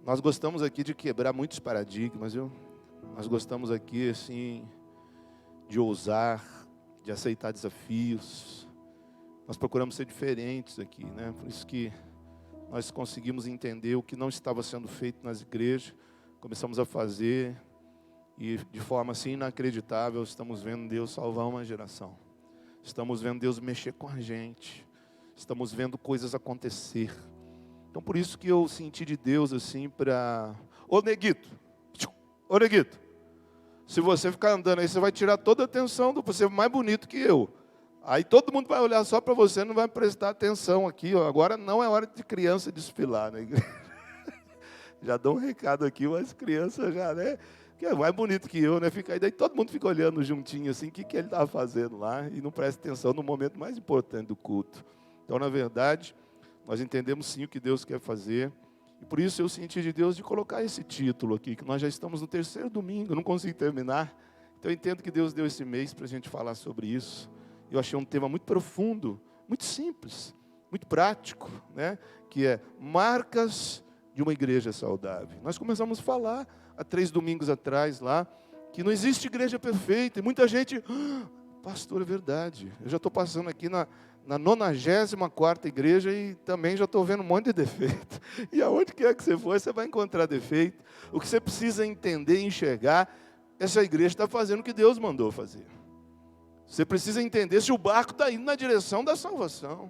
Nós gostamos aqui de quebrar muitos paradigmas, viu? Nós gostamos aqui, assim, de ousar, de aceitar desafios. Nós procuramos ser diferentes aqui, né? Por isso que nós conseguimos entender o que não estava sendo feito nas igrejas, começamos a fazer, e de forma assim inacreditável, estamos vendo Deus salvar uma geração. Estamos vendo Deus mexer com a gente. Estamos vendo coisas acontecer. Então, por isso que eu senti de Deus, assim, para... Ô, Neguito, se você ficar andando aí, você vai tirar toda a atenção do você mais bonito que eu. Aí todo mundo vai olhar só para você, não vai prestar atenção aqui. Ó. Agora não é hora de criança desfilar na igreja. Já dou um recado aqui, mas criança já, né? Que é mais bonito que eu, né? Fica aí, daí todo mundo fica olhando juntinho assim, o que ele estava fazendo lá, e não presta atenção no momento mais importante do culto. Então, na verdade, nós entendemos sim o que Deus quer fazer, e por isso eu senti de Deus de colocar esse título aqui, que nós já estamos no 3º domingo, eu não consigo terminar. Então eu entendo que Deus deu esse mês para a gente falar sobre isso. Eu achei um tema muito profundo, muito simples, muito prático, né? Que é marcas de uma igreja saudável. Nós começamos a falar há 3 domingos atrás lá, que não existe igreja perfeita, e muita gente, pastor, é verdade, eu já estou passando aqui na 94ª igreja e também já estou vendo um monte de defeito. E aonde quer que você for, você vai encontrar defeito. O que você precisa entender e enxergar, essa igreja está fazendo o que Deus mandou fazer. Você precisa entender se o barco está indo na direção da salvação.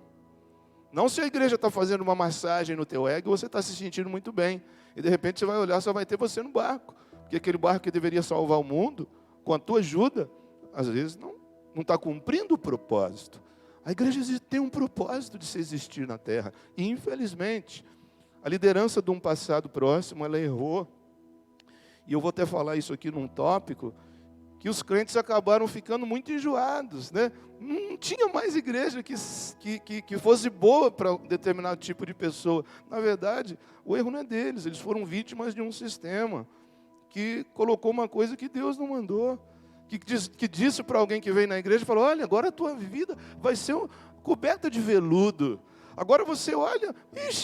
Não se a igreja está fazendo uma massagem no teu ego e você está se sentindo muito bem. E de repente você vai olhar, só vai ter você no barco. Porque aquele barco que deveria salvar o mundo, com a tua ajuda, às vezes não está cumprindo o propósito. A igreja tem um propósito de se existir na terra. E infelizmente, a liderança de um passado próximo, ela errou. E eu vou até falar isso aqui num tópico, que os crentes acabaram ficando muito enjoados, né? Não tinha mais igreja que fosse boa para um determinado tipo de pessoa. Na verdade, o erro não é deles, eles foram vítimas de um sistema que colocou uma coisa que Deus não mandou, que disse para alguém que veio na igreja, falou, olha, agora a tua vida vai ser coberta de veludo. Agora você olha,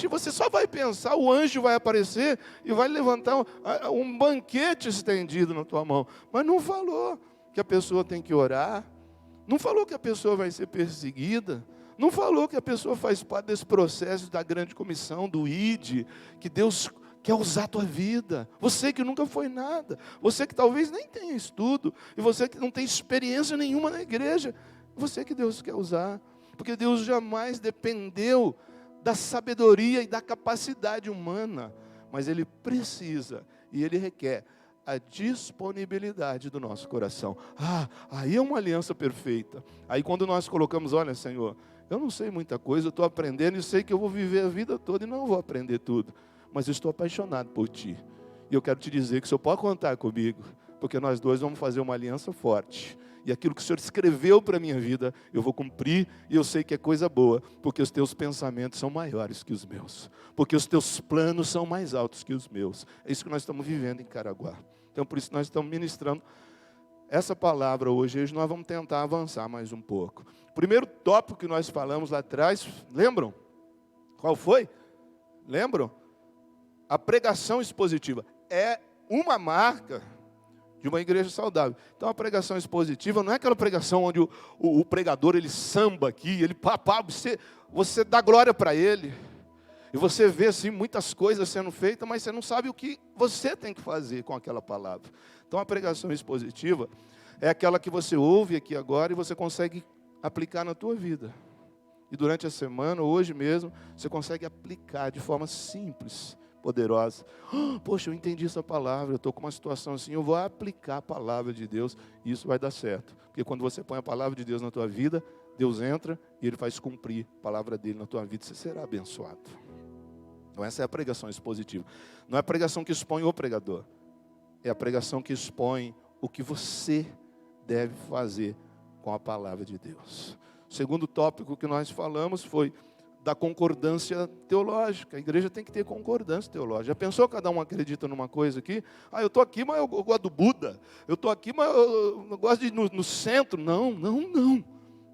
você só vai pensar, o anjo vai aparecer e vai levantar um banquete estendido na tua mão. Mas não falou que a pessoa tem que orar, não falou que a pessoa vai ser perseguida, não falou que a pessoa faz parte desse processo da grande comissão, do ID, que Deus quer usar a tua vida. Você que nunca foi nada, você que talvez nem tenha estudo, e você que não tem experiência nenhuma na igreja, você que Deus quer usar. Porque Deus jamais dependeu da sabedoria e da capacidade humana, mas Ele precisa e Ele requer a disponibilidade do nosso coração. Aí é uma aliança perfeita. Aí quando nós colocamos, olha, Senhor, eu não sei muita coisa, eu estou aprendendo e sei que eu vou viver a vida toda e não vou aprender tudo, mas eu estou apaixonado por Ti. E eu quero te dizer que o Senhor pode contar comigo, porque nós dois vamos fazer uma aliança forte. E aquilo que o Senhor escreveu para a minha vida, eu vou cumprir, e eu sei que é coisa boa, porque os teus pensamentos são maiores que os meus, porque os teus planos são mais altos que os meus. É isso que nós estamos vivendo em Caraguá. Então, por isso nós estamos ministrando essa palavra hoje. Hoje nós vamos tentar avançar mais um pouco. O primeiro tópico que nós falamos lá atrás, lembram? Qual foi? Lembram? A pregação expositiva é uma marca de uma igreja saudável. Então a pregação expositiva não é aquela pregação onde o pregador ele samba aqui, ele você dá glória para ele. E você vê assim muitas coisas sendo feitas, mas você não sabe o que você tem que fazer com aquela palavra. Então a pregação expositiva é aquela que você ouve aqui agora e você consegue aplicar na tua vida. E durante a semana, hoje mesmo, você consegue aplicar de forma simples, poderosa. Poxa, eu entendi essa palavra, eu estou com uma situação assim, eu vou aplicar a palavra de Deus e isso vai dar certo. Porque quando você põe a palavra de Deus na tua vida, Deus entra e Ele faz cumprir a palavra dEle na tua vida, você será abençoado. Então essa é a pregação expositiva. Não é a pregação que expõe o pregador, é a pregação que expõe o que você deve fazer com a palavra de Deus. O segundo tópico que nós falamos foi da concordância teológica. A igreja tem que ter concordância teológica. Já pensou, cada um acredita numa coisa aqui? Eu estou aqui, mas eu gosto do Buda. Eu estou aqui, mas eu gosto de ir no centro. Não.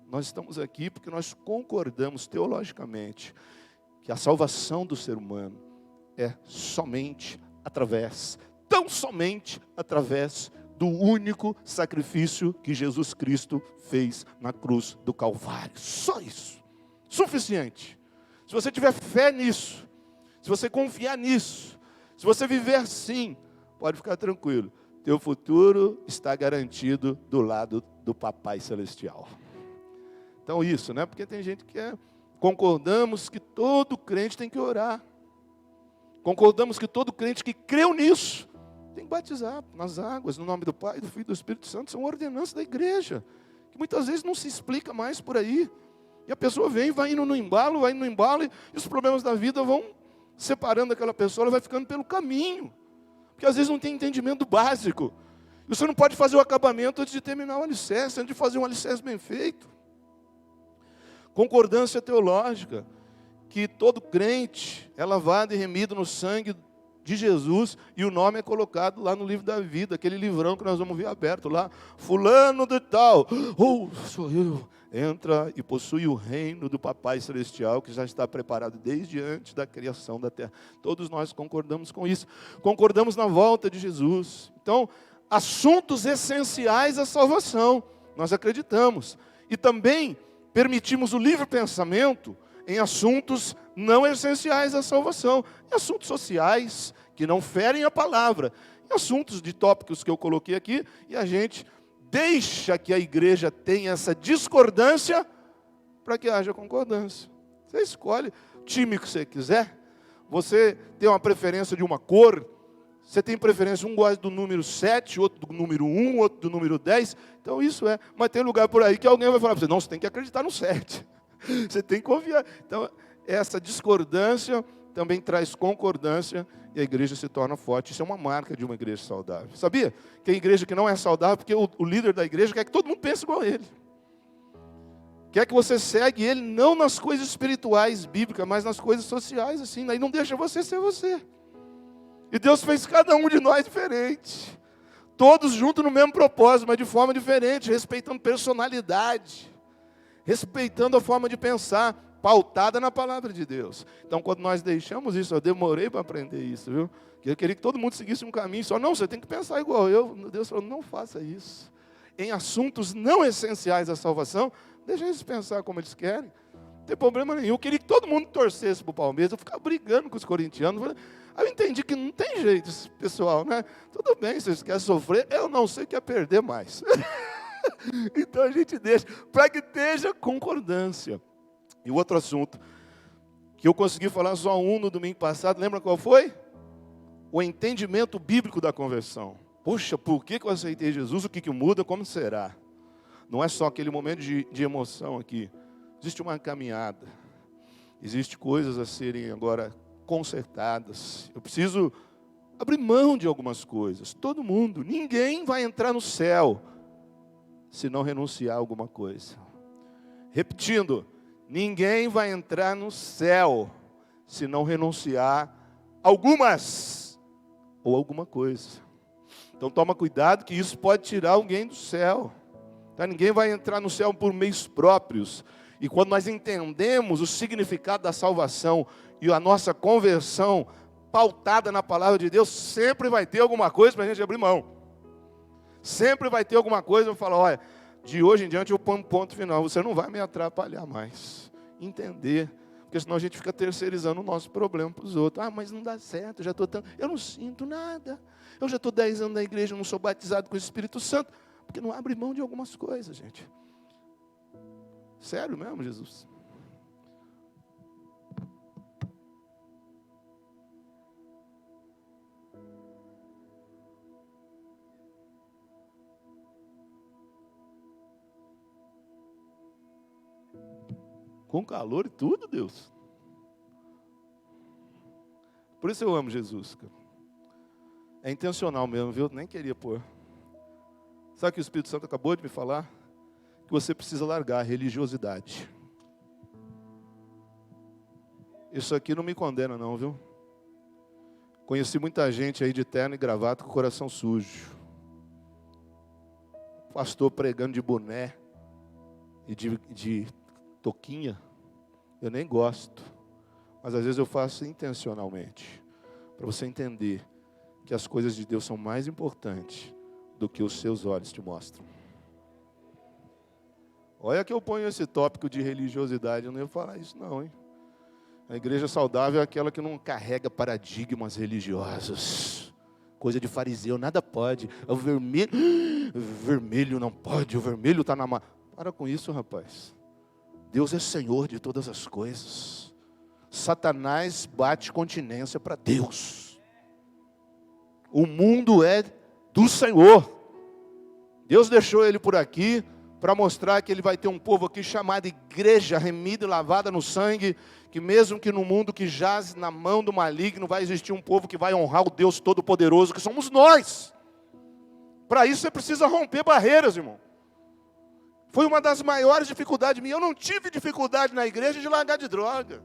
Nós estamos aqui porque nós concordamos teologicamente que a salvação do ser humano é somente tão somente através do único sacrifício que Jesus Cristo fez na cruz do Calvário. Só isso. Suficiente. Se você tiver fé nisso, se você confiar nisso, se você viver assim, pode ficar tranquilo. Teu futuro está garantido do lado do Papai Celestial. Então isso, né? Porque tem gente que concordamos que todo crente tem que orar. Concordamos que todo crente que creu nisso tem que batizar nas águas, no nome do Pai, do Filho e do Espírito Santo. São ordenanças da igreja, que muitas vezes não se explica mais por aí. E a pessoa vem, vai indo no embalo, e os problemas da vida vão separando aquela pessoa, ela vai ficando pelo caminho. Porque às vezes não tem entendimento básico. E você não pode fazer o acabamento antes de terminar o alicerce, antes de fazer um alicerce bem feito. Concordância teológica, que todo crente é lavado e remido no sangue de Jesus, e o nome é colocado lá no livro da vida, aquele livrão que nós vamos ver aberto lá, fulano de tal, sou eu, entra e possui o reino do Papai Celestial, que já está preparado desde antes da criação da terra. Todos nós concordamos com isso, concordamos na volta de Jesus. Então, assuntos essenciais à salvação, nós acreditamos, e também permitimos o livre pensamento em assuntos não essenciais à salvação, em assuntos sociais, que não ferem a palavra, em assuntos de tópicos que eu coloquei aqui, e a gente deixa que a igreja tenha essa discordância, para que haja concordância. Você escolhe o time que você quiser, você tem uma preferência de uma cor, você tem preferência, um gosta do número 7, outro do número 1, outro do número 10, então isso é, mas tem lugar por aí que alguém vai falar para você, não, você tem que acreditar no 7. Você tem que confiar. Então, essa discordância também traz concordância e a igreja se torna forte. Isso é uma marca de uma igreja saudável. Sabia que a igreja que não é saudável, porque o líder da igreja quer que todo mundo pense igual a ele. Quer que você segue ele não nas coisas espirituais, bíblicas, mas nas coisas sociais, assim. Aí não deixa você ser você. E Deus fez cada um de nós diferente. Todos juntos no mesmo propósito, mas de forma diferente, respeitando personalidade. Respeitando a forma de pensar, pautada na palavra de Deus. Então, quando nós deixamos isso, eu demorei para aprender isso, viu? Eu queria que todo mundo seguisse um caminho só. Não, você tem que pensar igual eu. Deus falou, não faça isso. Em assuntos não essenciais à salvação, deixa eles pensar como eles querem. Não tem problema nenhum. Eu queria que todo mundo torcesse para o Palmeiras. Eu ficava brigando com os corintianos. Aí eu entendi que não tem jeito, pessoal, né? Tudo bem, vocês querem sofrer. Eu não sei o que é perder mais. Então a gente deixa, para que esteja concordância. E o outro assunto, que eu consegui falar só um no domingo passado, lembra qual foi? O entendimento bíblico da conversão. Poxa, por que eu aceitei Jesus? O que muda? Como será? Não é só aquele momento de emoção aqui. Existe uma caminhada. Existem coisas a serem agora consertadas. Eu preciso abrir mão de algumas coisas. Todo mundo, ninguém vai entrar no céu se não renunciar a alguma coisa. Repetindo, ninguém vai entrar no céu se não renunciar algumas ou alguma coisa. Então toma cuidado que isso pode tirar alguém do céu. Tá? Ninguém vai entrar no céu por meios próprios. E quando nós entendemos o significado da salvação e a nossa conversão pautada na palavra de Deus, sempre vai ter alguma coisa para a gente abrir mão. Sempre vai ter alguma coisa, eu falo, olha, de hoje em diante eu ponho um ponto final, você não vai me atrapalhar mais. Entender, porque senão a gente fica terceirizando o nosso problema para os outros. Ah, mas não dá certo, eu não sinto nada. Eu já estou 10 anos na igreja, não sou batizado com o Espírito Santo, porque não abre mão de algumas coisas, gente. Sério mesmo, Jesus? Com calor e tudo, Deus. Por isso eu amo Jesus, cara. É intencional mesmo, viu? Nem queria pôr. Sabe o que o Espírito Santo acabou de me falar? Que você precisa largar a religiosidade. Isso aqui não me condena não, viu? Conheci muita gente aí de terno e gravata com o coração sujo. Pastor pregando de boné e de toquinha, eu nem gosto, mas às vezes eu faço intencionalmente, para você entender que as coisas de Deus são mais importantes do que os seus olhos te mostram. Olha que eu ponho esse tópico de religiosidade, eu não ia falar isso não, hein? A igreja saudável é aquela que não carrega paradigmas religiosos. Coisa de fariseu, nada pode. O vermelho não pode, o vermelho está na mão. Para com isso, rapaz. Deus é Senhor de todas as coisas. Satanás bate continência para Deus. O mundo é do Senhor. Deus deixou ele por aqui para mostrar que ele vai ter um povo aqui chamado igreja, remida e lavada no sangue, que mesmo que no mundo que jaz na mão do maligno, vai existir um povo que vai honrar o Deus Todo-Poderoso, que somos nós. Para isso você precisa romper barreiras, irmão. Foi uma das maiores dificuldades minhas. Eu não tive dificuldade na igreja de largar de droga.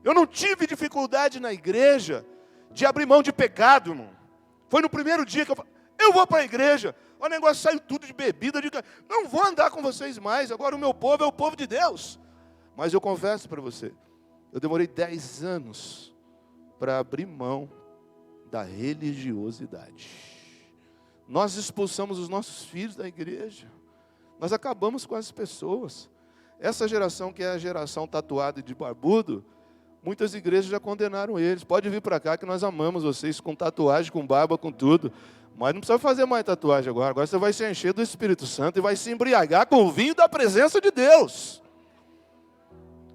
Eu não tive dificuldade na igreja de abrir mão de pecado, irmão. Foi no primeiro dia que eu falei, eu vou para a igreja. O negócio saiu tudo de bebida. Eu digo, não vou andar com vocês mais. Agora o meu povo é o povo de Deus. Mas eu confesso para você, eu demorei 10 anos para abrir mão da religiosidade. Nós expulsamos os nossos filhos da igreja. Nós acabamos com as pessoas. Essa geração que é a geração tatuada de barbudo, muitas igrejas já condenaram eles. Pode vir para cá que nós amamos vocês com tatuagem, com barba, com tudo. Mas não precisa fazer mais tatuagem agora. Agora você vai se encher do Espírito Santo e vai se embriagar com o vinho da presença de Deus.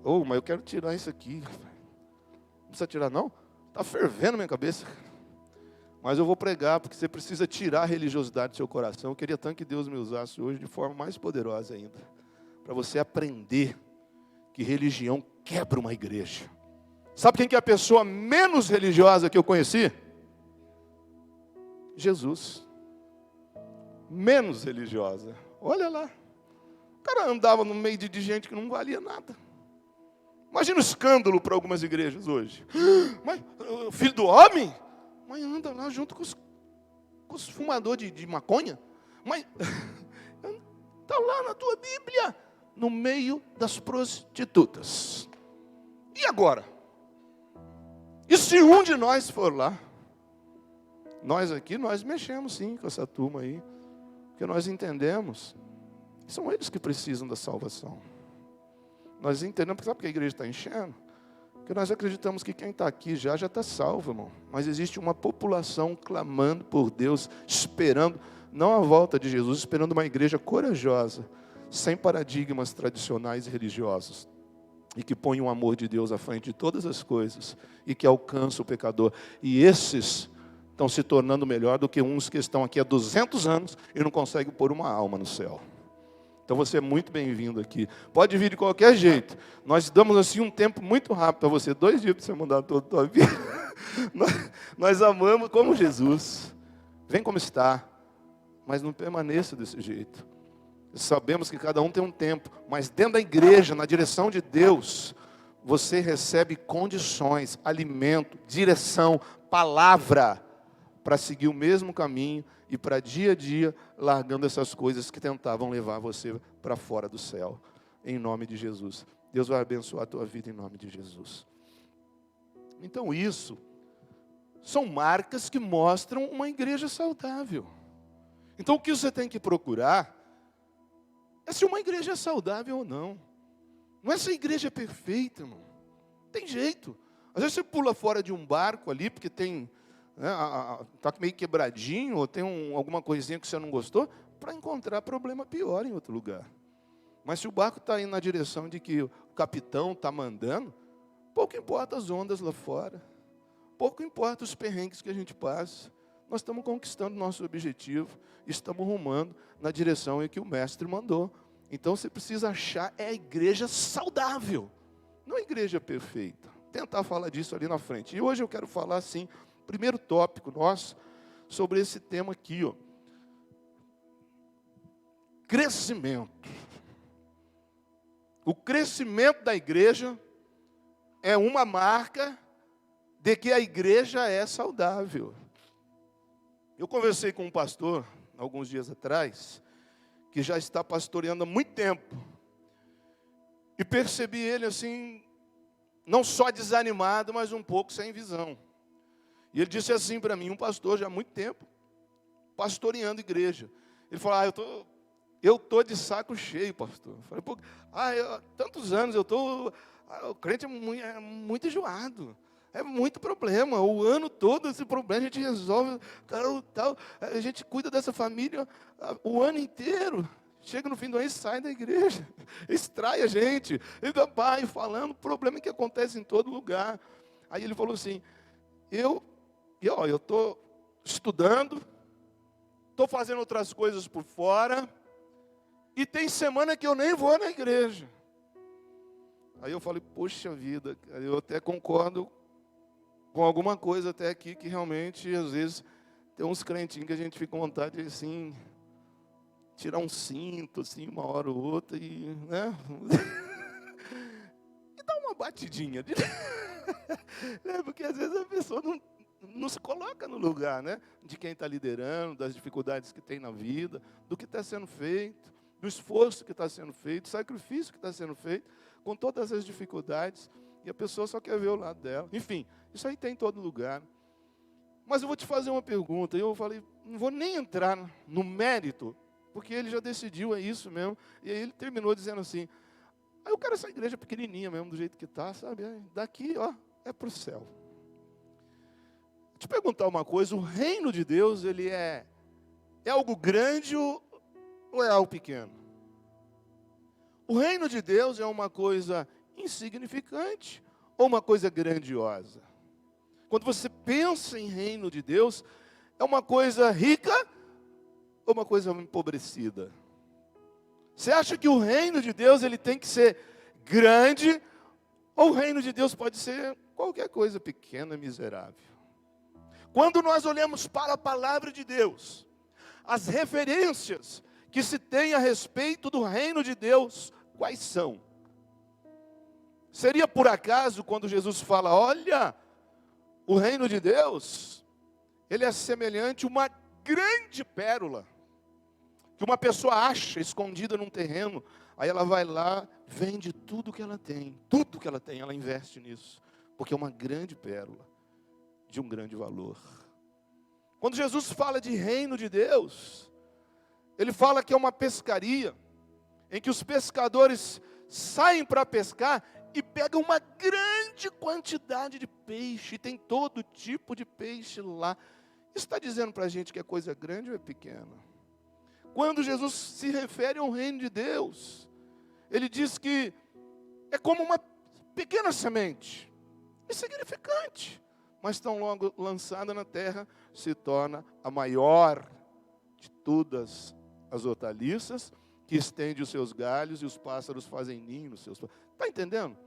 Oh, mas eu quero tirar isso aqui. Não precisa tirar não? Está fervendo minha cabeça. Mas eu vou pregar, porque você precisa tirar a religiosidade do seu coração. Eu queria tanto que Deus me usasse hoje de forma mais poderosa ainda. Para você aprender que religião quebra uma igreja. Sabe quem que é a pessoa menos religiosa que eu conheci? Jesus. Menos religiosa. Olha lá. O cara andava no meio de gente que não valia nada. Imagina o escândalo para algumas igrejas hoje. Mas o filho do homem? Mas anda lá junto com os fumadores de maconha? Mas está lá na tua Bíblia, no meio das prostitutas. E agora? E se um de nós for lá? Nós aqui, nós mexemos sim com essa turma aí. Porque nós entendemos que são eles que precisam da salvação. Nós entendemos, porque sabe por que a igreja está enchendo? Porque nós acreditamos que quem está aqui já está salvo, irmão. Mas existe uma população clamando por Deus, esperando, não a volta de Jesus, esperando uma igreja corajosa, sem paradigmas tradicionais e religiosos. E que põe o amor de Deus à frente de todas as coisas. E que alcança o pecador. E esses estão se tornando melhor do que uns que estão aqui há 200 anos e não conseguem pôr uma alma no céu. Então você é muito bem-vindo aqui. Pode vir de qualquer jeito. Nós damos assim um tempo muito rápido para você. 2 dias para você mudar toda a tua vida. Nós amamos como Jesus. Vem como está. Mas não permaneça desse jeito. Sabemos que cada um tem um tempo. Mas dentro da igreja, na direção de Deus, você recebe condições, alimento, direção, palavra, para seguir o mesmo caminho e para dia a dia, largando essas coisas que tentavam levar você para fora do céu. Em nome de Jesus. Deus vai abençoar a tua vida em nome de Jesus. Então isso são marcas que mostram uma igreja saudável. Então o que você tem que procurar é se uma igreja é saudável ou não. Não é se a igreja é perfeita, irmão. Tem jeito. Às vezes você pula fora de um barco ali, porque tem... está meio quebradinho, ou tem alguma coisinha que você não gostou, para encontrar problema pior em outro lugar. Mas se o barco está indo na direção de que o capitão está mandando, pouco importa as ondas lá fora, pouco importa os perrengues que a gente passa, nós estamos conquistando nosso objetivo, estamos rumando na direção em que o mestre mandou. Então você precisa achar a igreja saudável, não a igreja perfeita. Tentar falar disso ali na frente. E hoje eu quero falar assim, primeiro tópico nosso, sobre esse tema aqui, ó. Crescimento. O crescimento da igreja é uma marca de que a igreja é saudável. Eu conversei com um pastor, alguns dias atrás, que já está pastoreando há muito tempo. E percebi ele assim, não só desanimado, mas um pouco sem visão. E ele disse assim para mim, um pastor já há muito tempo, pastoreando igreja. Ele falou, eu tô de saco cheio, pastor. Eu falei, pô, tantos anos o crente é muito enjoado. É muito problema, o ano todo esse problema a gente resolve, tal, a gente cuida dessa família o ano inteiro. Chega no fim do ano e sai da igreja, extrai a gente. E do pai falando, problema que acontece em todo lugar. Aí ele falou assim, eu estou estudando, estou fazendo outras coisas por fora, e tem semana que eu nem vou na igreja. Aí eu falei, poxa vida, eu até concordo com alguma coisa até aqui, que realmente, às vezes, tem uns crentinhos que a gente fica com vontade de, assim, tirar um cinto, assim, uma hora ou outra, e, né? E dar uma batidinha. Porque, às vezes, a pessoa não se coloca no lugar, né? De quem está liderando, das dificuldades que tem na vida, do que está sendo feito, do esforço que está sendo feito, do sacrifício que está sendo feito, com todas as dificuldades, e a pessoa só quer ver o lado dela. Enfim, isso aí tem em todo lugar. Mas eu vou te fazer uma pergunta, e eu falei, não vou nem entrar no mérito, porque ele já decidiu, é isso mesmo, e aí ele terminou dizendo assim, eu quero essa igreja pequenininha mesmo, do jeito que está, sabe? Daqui, é para o céu. Vou te perguntar uma coisa, o reino de Deus, ele é algo grande ou é algo pequeno? O reino de Deus é uma coisa insignificante ou uma coisa grandiosa? Quando você pensa em reino de Deus, é uma coisa rica ou uma coisa empobrecida? Você acha que o reino de Deus ele tem que ser grande ou o reino de Deus pode ser qualquer coisa pequena, miserável? Quando nós olhamos para a palavra de Deus, as referências que se tem a respeito do reino de Deus, quais são? Seria por acaso quando Jesus fala, olha, o reino de Deus, ele é semelhante a uma grande pérola, que uma pessoa acha escondida num terreno, aí ela vai lá, vende tudo que ela tem, ela investe nisso, porque é uma grande pérola, de um grande valor. Quando Jesus fala de reino de Deus, ele fala que é uma pescaria, em que os pescadores saem para pescar e pegam uma grande quantidade de peixe, tem todo tipo de peixe lá. Isso está dizendo para a gente que é coisa grande ou é pequena? Quando Jesus se refere ao reino de Deus, ele diz que é como uma pequena semente, insignificante, mas tão logo lançada na terra, se torna a maior de todas as hortaliças, que estende os seus galhos e os pássaros fazem ninho nos seus... Está entendendo?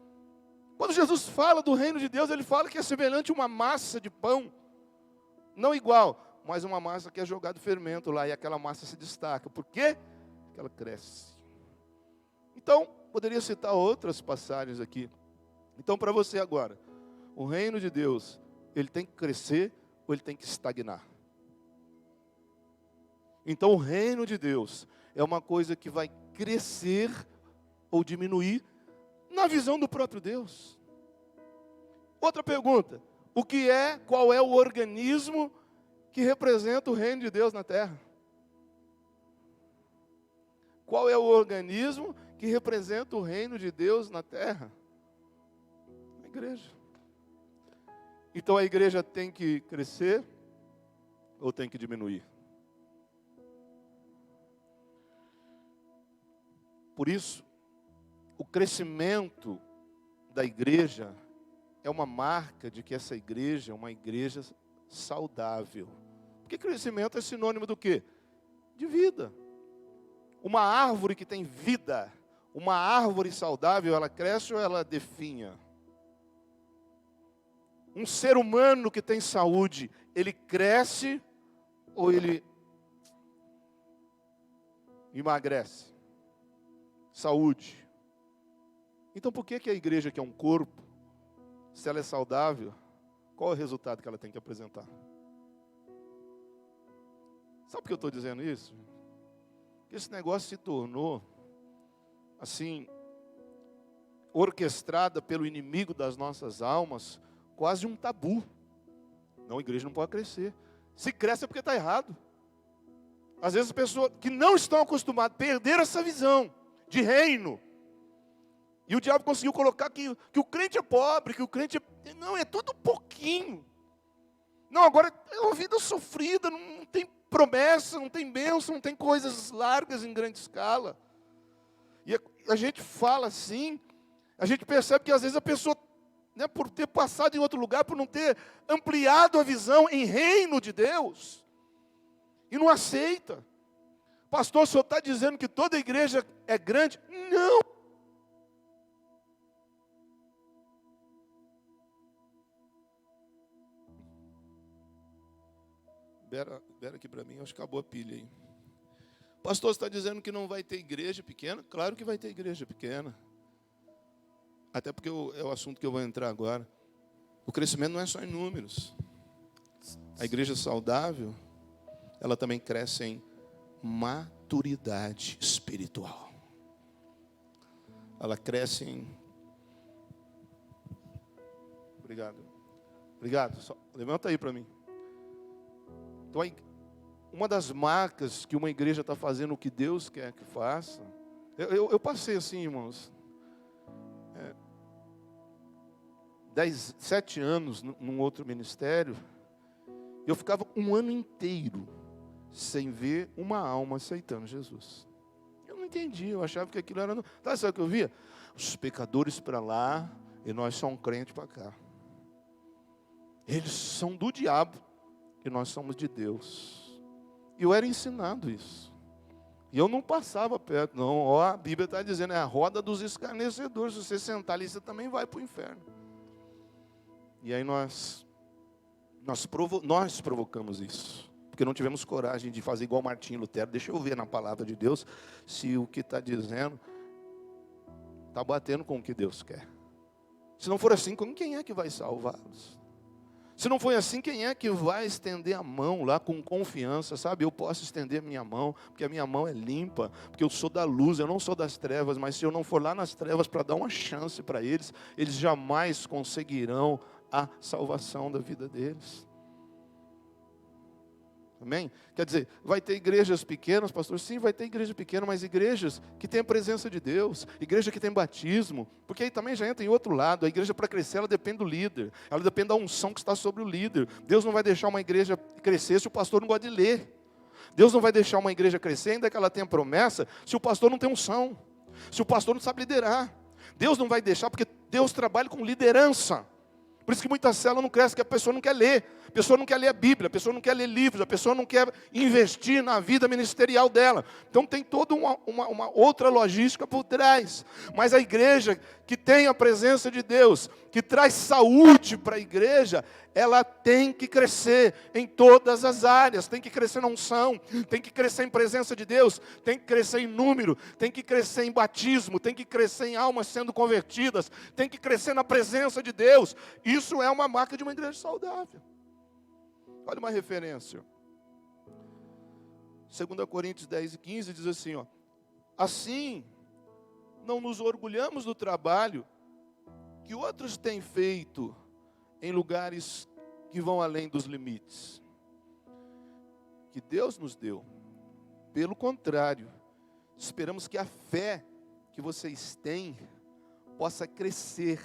Quando Jesus fala do reino de Deus, ele fala que é semelhante a uma massa de pão, não igual, mas uma massa que é jogado fermento lá, e aquela massa se destaca. Por quê? Porque ela cresce. Então, poderia citar outras passagens aqui. Então, para você agora, o reino de Deus, ele tem que crescer ou ele tem que estagnar? Então, o reino de Deus é uma coisa que vai crescer ou diminuir na visão do próprio Deus. Outra pergunta, qual é o organismo que representa o reino de Deus na terra? Qual é o organismo que representa o reino de Deus na terra? A igreja. Então a igreja tem que crescer ou tem que diminuir? Por isso, o crescimento da igreja é uma marca de que essa igreja é uma igreja saudável. Porque crescimento é sinônimo do quê? De vida. Uma árvore que tem vida, uma árvore saudável, ela cresce ou ela definha? Um ser humano que tem saúde, ele cresce ou ele emagrece? Saúde. Então por que a igreja, que é um corpo, se ela é saudável, qual é o resultado que ela tem que apresentar? Sabe por que eu estou dizendo isso? Porque esse negócio se tornou, assim, orquestrada pelo inimigo das nossas almas, quase um tabu. Não, a igreja não pode crescer. Se cresce é porque está errado. Às vezes as pessoas que não estão acostumadas perderam essa visão de reino. E o diabo conseguiu colocar que o crente é pobre, que o crente é... Não, é tudo pouquinho. Não, agora é uma vida sofrida, não tem promessa, não tem bênção, não tem coisas largas em grande escala. E a gente fala assim, a gente percebe que às vezes a pessoa, né, por ter passado em outro lugar, por não ter ampliado a visão em reino de Deus, e não aceita. Pastor, o senhor está dizendo que toda igreja é grande? Não. Espera aqui para mim, acho que acabou a pilha aí. Pastor, você está dizendo que não vai ter igreja pequena? Claro que vai ter igreja pequena. Até porque é o assunto que eu vou entrar agora. O crescimento não é só em números. A igreja saudável, ela também cresce em maturidade espiritual. Ela cresce em... Obrigado. Levanta aí para mim. Então, uma das marcas que uma igreja está fazendo o que Deus quer que faça... Eu passei assim, irmãos... 7 anos num outro ministério... Eu ficava um ano inteiro sem ver uma alma aceitando Jesus. Eu não entendi, eu achava que aquilo era... Sabe o que eu via? Os pecadores para lá e nós somos crentes para cá. Eles são do diabo e nós somos de Deus. E eu era ensinado isso. E eu não passava perto, não. Ó, a Bíblia está dizendo, é a roda dos escarnecedores. Se você sentar ali, você também vai para o inferno. E aí nós provocamos isso. Porque não tivemos coragem de fazer igual Martinho Lutero. Deixa eu ver na palavra de Deus se o que está dizendo está batendo com o que Deus quer. Se não for assim, quem é que vai salvá-los? Se não for assim, quem é que vai estender a mão lá com confiança, sabe? Eu posso estender a minha mão, porque a minha mão é limpa, porque eu sou da luz, eu não sou das trevas, mas se eu não for lá nas trevas para dar uma chance para eles, eles jamais conseguirão a salvação da vida deles. Amém? Quer dizer, vai ter igrejas pequenas, pastor? Sim, vai ter igreja pequena, mas igrejas que têm a presença de Deus, igreja que tem batismo, porque aí também já entra em outro lado. A igreja para crescer, ela depende do líder, ela depende da unção que está sobre o líder. Deus não vai deixar uma igreja crescer se o pastor não gosta de ler. Deus não vai deixar uma igreja crescer, ainda que ela tenha promessa, se o pastor não tem unção, se o pastor não sabe liderar. Deus não vai deixar, porque Deus trabalha com liderança. Por isso que muita célula não cresce, porque a pessoa não quer ler. A pessoa não quer ler a Bíblia, a pessoa não quer ler livros, a pessoa não quer investir na vida ministerial dela. Então tem toda uma outra logística por trás. Mas a igreja que tem a presença de Deus, que traz saúde para a igreja, ela tem que crescer em todas as áreas. Tem que crescer na unção, tem que crescer em presença de Deus, tem que crescer em número, tem que crescer em batismo, tem que crescer em almas sendo convertidas, tem que crescer na presença de Deus. Isso é uma marca de uma igreja saudável. Olha uma referência. 2 Coríntios 10:15 diz assim, ó: assim, não nos orgulhamos do trabalho que outros têm feito em lugares que vão além dos limites que Deus nos deu. Pelo contrário, esperamos que a fé que vocês têm possa crescer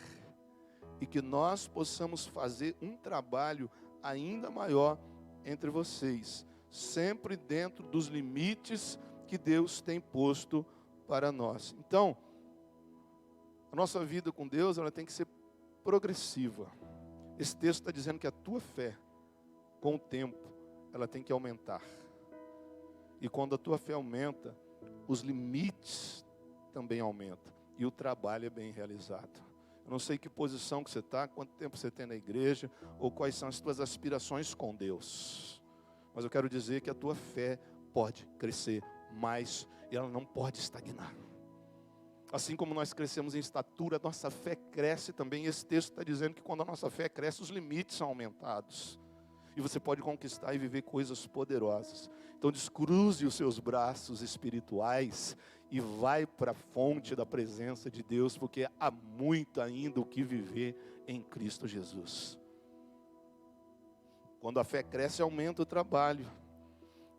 e que nós possamos fazer um trabalho ainda maior entre vocês, sempre dentro dos limites que Deus tem posto para nós. Então, a nossa vida com Deus, ela tem que ser progressiva. Esse texto está dizendo que a tua fé, com o tempo, ela tem que aumentar. E quando a tua fé aumenta, os limites também aumentam. E o trabalho é bem realizado. Eu não sei que posição que você está, quanto tempo você tem na igreja, ou quais são as tuas aspirações com Deus. Mas eu quero dizer que a tua fé pode crescer mais e ela não pode estagnar. Assim como nós crescemos em estatura, a nossa fé cresce também. Esse texto está dizendo que quando a nossa fé cresce, os limites são aumentados. E você pode conquistar e viver coisas poderosas. Então descruze os seus braços espirituais e vai para a fonte da presença de Deus, porque há muito ainda o que viver em Cristo Jesus. Quando a fé cresce, aumenta o trabalho.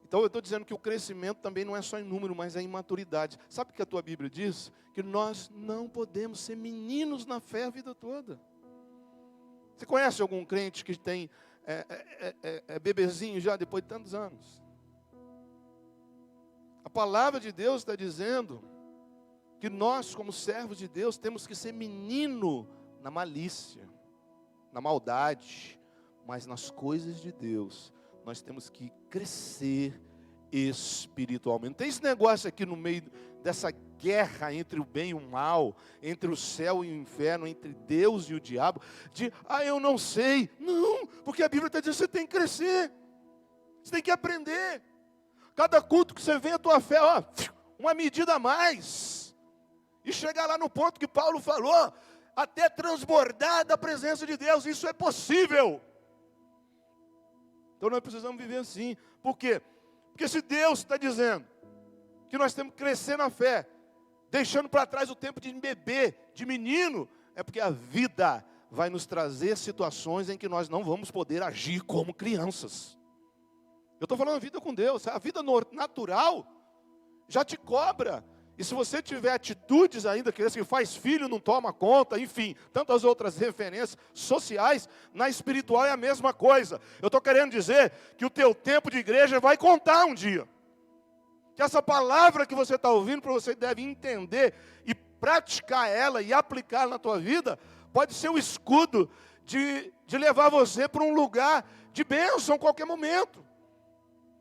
Então eu estou dizendo que o crescimento também não é só em número, mas é em maturidade. Sabe o que a tua Bíblia diz? Que nós não podemos ser meninos na fé a vida toda. Você conhece algum crente que tem bebezinho já depois de tantos anos? A palavra de Deus está dizendo que nós, como servos de Deus, temos que ser menino na malícia, na maldade, mas nas coisas de Deus, nós temos que crescer espiritualmente. Não tem esse negócio aqui no meio dessa guerra entre o bem e o mal, entre o céu e o inferno, entre Deus e o diabo, de, eu não sei. Não, porque a Bíblia está dizendo que você tem que crescer, você tem que aprender. Cada culto que você vem, a tua fé, uma medida a mais. E chegar lá no ponto que Paulo falou, até transbordar da presença de Deus, isso é possível. Então nós precisamos viver assim. Por quê? Porque se Deus está dizendo que nós temos que crescer na fé, deixando para trás o tempo de bebê, de menino, é porque a vida vai nos trazer situações em que nós não vamos poder agir como crianças. Eu estou falando a vida com Deus, a vida natural já te cobra. E se você tiver atitudes ainda, que faz filho, não toma conta, enfim, tantas outras referências sociais, na espiritual é a mesma coisa. Eu estou querendo dizer que o teu tempo de igreja vai contar um dia. Que essa palavra que você está ouvindo, você deve entender e praticar ela e aplicar na tua vida, pode ser o escudo de levar você para um lugar de bênção a qualquer momento.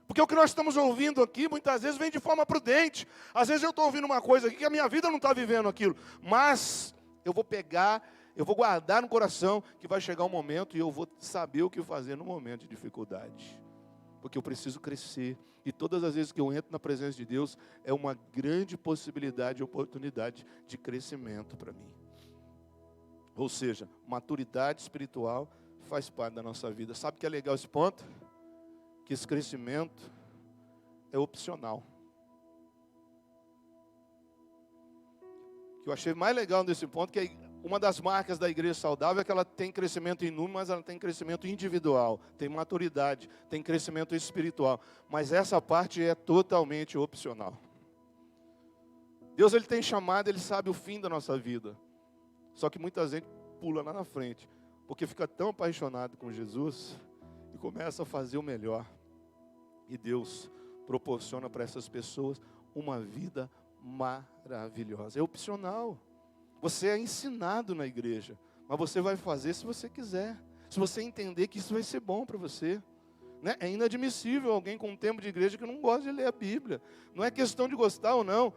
Porque o que nós estamos ouvindo aqui, muitas vezes, vem de forma prudente. Às vezes eu estou ouvindo uma coisa aqui que a minha vida não está vivendo aquilo. Mas eu vou pegar, eu vou guardar no coração que vai chegar um momento e eu vou saber o que fazer no momento de dificuldade. Porque eu preciso crescer. E todas as vezes que eu entro na presença de Deus, é uma grande possibilidade e oportunidade de crescimento para mim. Ou seja, maturidade espiritual faz parte da nossa vida. Sabe o que é legal esse ponto? Que esse crescimento é opcional. O que eu achei mais legal nesse ponto, que uma das marcas da igreja saudável é que ela tem crescimento em número, mas ela tem crescimento individual, tem maturidade, tem crescimento espiritual. Mas essa parte é totalmente opcional. Deus, Ele tem chamado, Ele sabe o fim da nossa vida. Só que muita gente pula lá na frente, porque fica tão apaixonado com Jesus e começa a fazer o melhor. E Deus proporciona para essas pessoas uma vida maravilhosa. É opcional. Você é ensinado na igreja, mas você vai fazer se você quiser. Se você entender que isso vai ser bom para você. Né? É inadmissível alguém com um tempo de igreja que não gosta de ler a Bíblia. Não é questão de gostar ou não.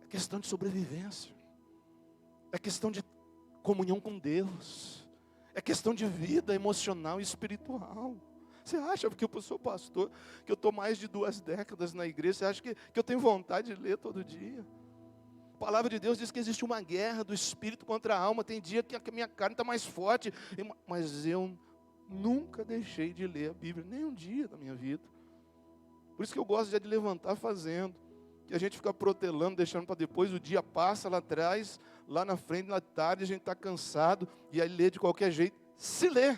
É questão de sobrevivência. É questão de comunhão com Deus. É questão de vida emocional e espiritual. Você acha, porque eu sou pastor, que eu estou mais de 2 décadas na igreja, você acha que eu tenho vontade de ler todo dia? A palavra de Deus diz que existe uma guerra do espírito contra a alma. Tem dia que a minha carne está mais forte, mas eu nunca deixei de ler a Bíblia, nem um dia da minha vida. Por isso que eu gosto já de levantar fazendo. Que a gente fica protelando, deixando para depois, o dia passa lá atrás, lá na frente, na tarde, a gente está cansado, e aí lê de qualquer jeito, se lê.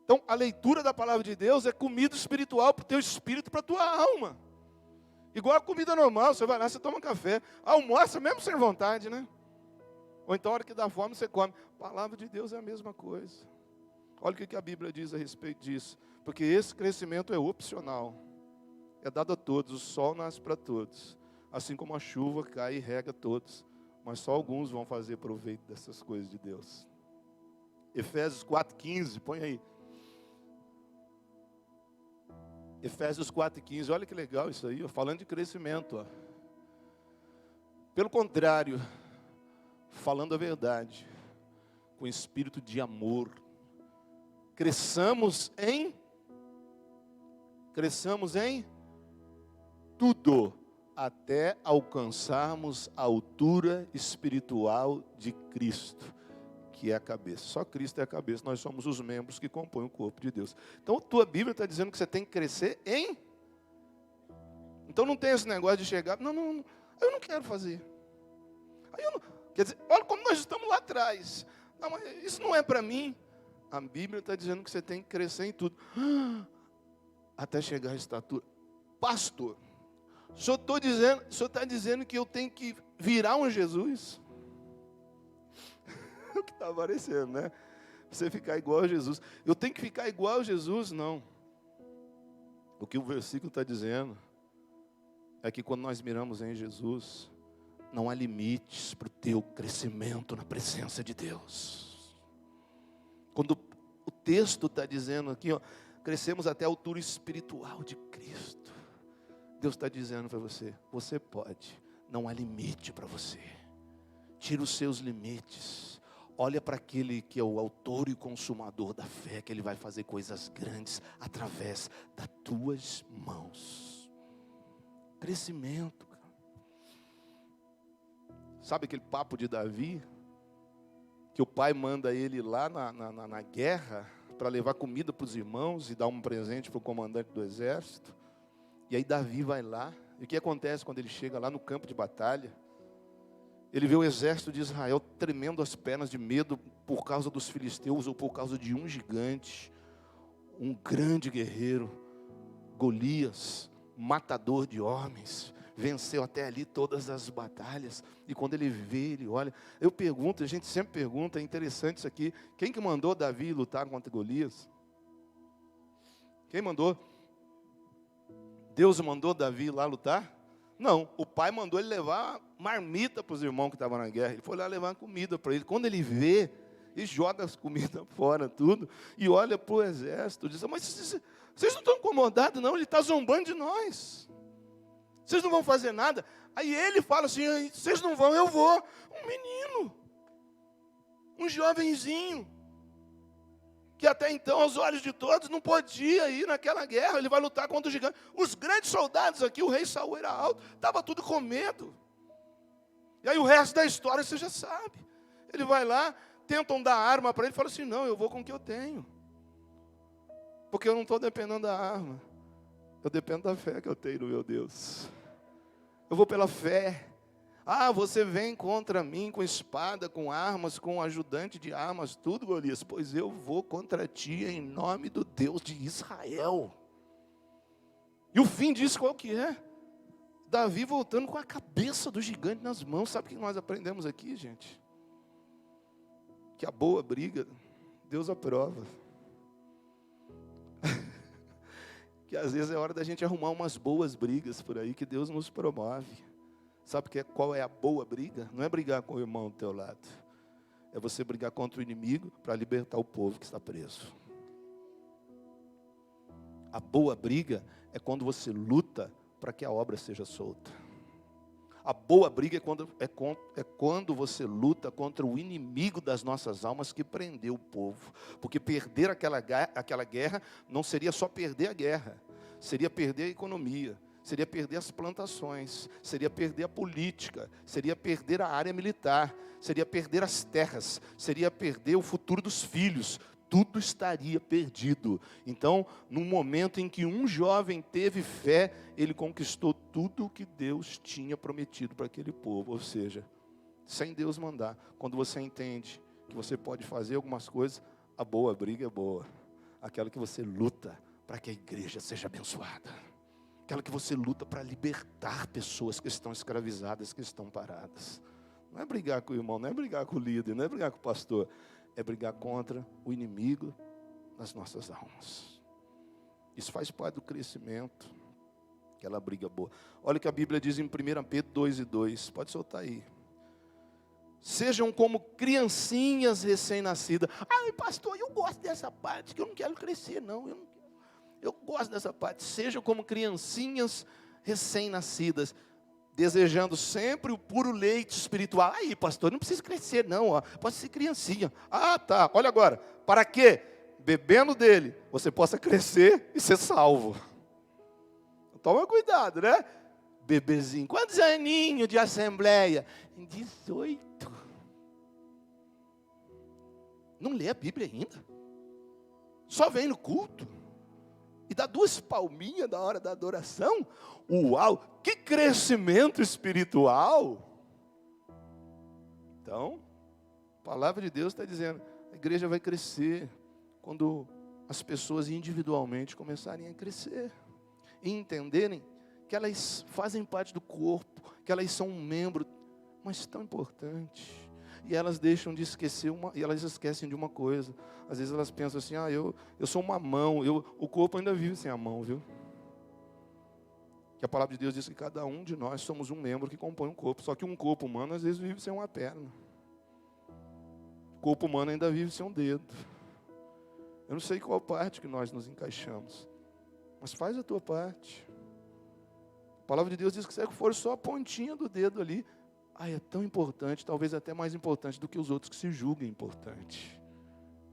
Então, a leitura da palavra de Deus é comida espiritual para o teu espírito, para a tua alma. Igual a comida normal, você vai lá, você toma café, almoça mesmo sem vontade, né? Ou então, a hora que dá fome, você come. A palavra de Deus é a mesma coisa. Olha o que a Bíblia diz a respeito disso. Porque esse crescimento é opcional. É dado a todos, o sol nasce para todos. Assim como a chuva cai e rega todos. Mas só alguns vão fazer proveito dessas coisas de Deus. Efésios 4,15, põe aí. Efésios 4,15, olha que legal isso aí, ó, falando de crescimento. Ó. Pelo contrário, falando a verdade, com espírito de amor, cresçamos em tudo, até alcançarmos a altura espiritual de Cristo, que é a cabeça. Só Cristo é a cabeça, nós somos os membros que compõem o corpo de Deus. Então, a tua Bíblia está dizendo que você tem que crescer em... Então, não tem esse negócio de chegar... Não, eu não quero fazer. Quer dizer, olha como nós estamos lá atrás. Não, mas isso não é para mim. A Bíblia está dizendo que você tem que crescer em tudo. Até chegar à estatura. Pastor, o senhor está dizendo que eu tenho que virar um Jesus? O que está aparecendo, né? Você ficar igual a Jesus. Eu tenho que ficar igual a Jesus? Não. O que o versículo está dizendo é que quando nós miramos em Jesus, não há limites para o teu crescimento na presença de Deus. Quando o texto está dizendo aqui, ó, crescemos até a altura espiritual de Cristo. Deus está dizendo para você, você pode, não há limite para você. Tira os seus limites. Olha para aquele que é o autor e consumador da fé, que Ele vai fazer coisas grandes através das tuas mãos. Crescimento. Sabe aquele papo de Davi? Que o pai manda ele lá na guerra para levar comida para os irmãos e dar um presente para o comandante do exército. E aí Davi vai lá. E o que acontece quando ele chega lá no campo de batalha? Ele vê o exército de Israel tremendo as pernas de medo por causa dos filisteus ou por causa de um gigante, um grande guerreiro, Golias, matador de homens, venceu até ali todas as batalhas. E quando ele vê, ele olha. Eu pergunto, a gente sempre pergunta, é interessante isso aqui, quem que mandou Davi lutar contra Golias? Quem mandou? Deus mandou Davi lá lutar? Não, o pai mandou ele levar marmita para os irmãos que estavam na guerra. Ele foi lá levar comida para ele. Quando ele vê, ele joga as comidas fora, tudo, e olha para o exército, diz, mas vocês não estão incomodados não, ele está zombando de nós. Vocês não vão fazer nada. Aí ele fala assim, vocês não vão, eu vou. Um menino, um jovenzinho, que até então, aos olhos de todos, não podia ir naquela guerra, ele vai lutar contra o gigante. Os grandes soldados aqui, o rei Saul era alto, estava tudo com medo. E aí o resto da história você já sabe. Ele vai lá, tentam dar arma para ele, fala assim, não, eu vou com o que eu tenho. Porque eu não estou dependendo da arma, eu dependo da fé que eu tenho no meu Deus. Eu vou pela fé. Ah, você vem contra mim com espada, com armas, com ajudante de armas, tudo, Golias. Pois eu vou contra ti em nome do Deus de Israel. E o fim disso qual que é? Davi voltando com a cabeça do gigante nas mãos. Sabe o que nós aprendemos aqui, gente? Que a boa briga, Deus aprova. Que às vezes é hora da gente arrumar umas boas brigas por aí, que Deus nos promove. Sabe qual é a boa briga? Não é brigar com o irmão do teu lado. É você brigar contra o inimigo para libertar o povo que está preso. A boa briga é quando você luta para que a obra seja solta. A boa briga é quando você luta contra o inimigo das nossas almas que prendeu o povo. Porque perder aquela guerra não seria só perder a guerra. Seria perder a economia. Seria perder as plantações, seria perder a política, seria perder a área militar, seria perder as terras, seria perder o futuro dos filhos, tudo estaria perdido. Então, no momento em que um jovem teve fé, ele conquistou tudo o que Deus tinha prometido para aquele povo, ou seja, sem Deus mandar. Quando você entende que você pode fazer algumas coisas, a boa briga é boa, aquela que você luta para que a igreja seja abençoada. Aquela que você luta para libertar pessoas que estão escravizadas, que estão paradas. Não é brigar com o irmão, não é brigar com o líder, não é brigar com o pastor. É brigar contra o inimigo das nossas almas. Isso faz parte do crescimento. Aquela briga boa. Olha o que a Bíblia diz em 1 Pedro 2:2. Pode soltar aí. Sejam como criancinhas recém-nascidas. Ai, pastor, eu gosto dessa parte, que eu não quero crescer, não. Eu gosto dessa parte. Sejam como criancinhas recém-nascidas, desejando sempre o puro leite espiritual. Aí, pastor, não precisa crescer não, ó. Pode ser criancinha. Ah, tá, olha agora. Para quê? Bebendo dele, você possa crescer e ser salvo. Toma cuidado, né? Bebezinho. Quantos aninhos de assembleia? 18. Não lê a Bíblia ainda. Só vem no culto. E dá 2 palminhas na hora da adoração. Uau, que crescimento espiritual. Então, a palavra de Deus está dizendo, a igreja vai crescer. quando as pessoas individualmente começarem a crescer e entenderem que elas fazem parte do corpo, que elas são um membro, mas tão importante. E elas deixam de esquecer e elas esquecem de uma coisa. Às vezes elas pensam assim, eu sou uma mão, o corpo ainda vive sem a mão, viu? Que a palavra de Deus diz que cada um de nós somos um membro que compõe um corpo. Só que um corpo humano às vezes vive sem uma perna. O corpo humano ainda vive sem um dedo. Eu não sei qual parte que nós nos encaixamos, mas faz a tua parte. A palavra de Deus diz que se for só a pontinha do dedo ali, é tão importante, talvez até mais importante do que os outros que se julguem importante.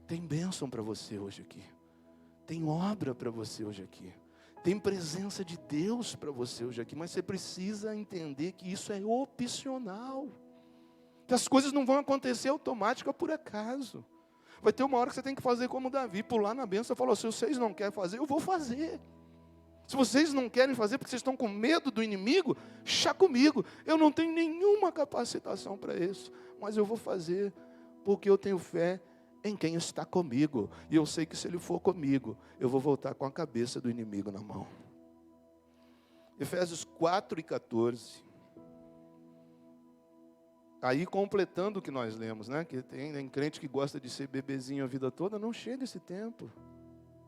Tem bênção para você hoje aqui. Tem obra para você hoje aqui. Tem presença de Deus para você hoje aqui. Mas você precisa entender que isso é opcional. Que as coisas não vão acontecer automática por acaso. Vai ter uma hora que você tem que fazer como Davi, pular na bênção e falar, se vocês não querem fazer, eu vou fazer. Se vocês não querem fazer porque vocês estão com medo do inimigo, chá comigo. Eu não tenho nenhuma capacitação para isso, mas eu vou fazer porque eu tenho fé em quem está comigo. E eu sei que se ele for comigo, eu vou voltar com a cabeça do inimigo na mão. Efésios 4:14. Aí completando o que nós lemos, né? Que tem crente que gosta de ser bebezinho a vida toda, não chega esse tempo.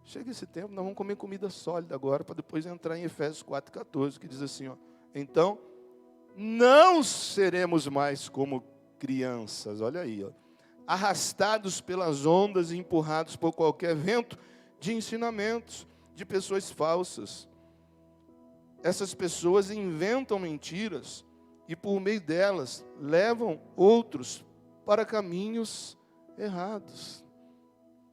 Chega esse tempo, nós vamos comer comida sólida agora, para depois entrar em Efésios 4:14, que diz assim, então, não seremos mais como crianças, olha aí, arrastados pelas ondas e empurrados por qualquer vento de ensinamentos, de pessoas falsas. Essas pessoas inventam mentiras e por meio delas levam outros para caminhos errados.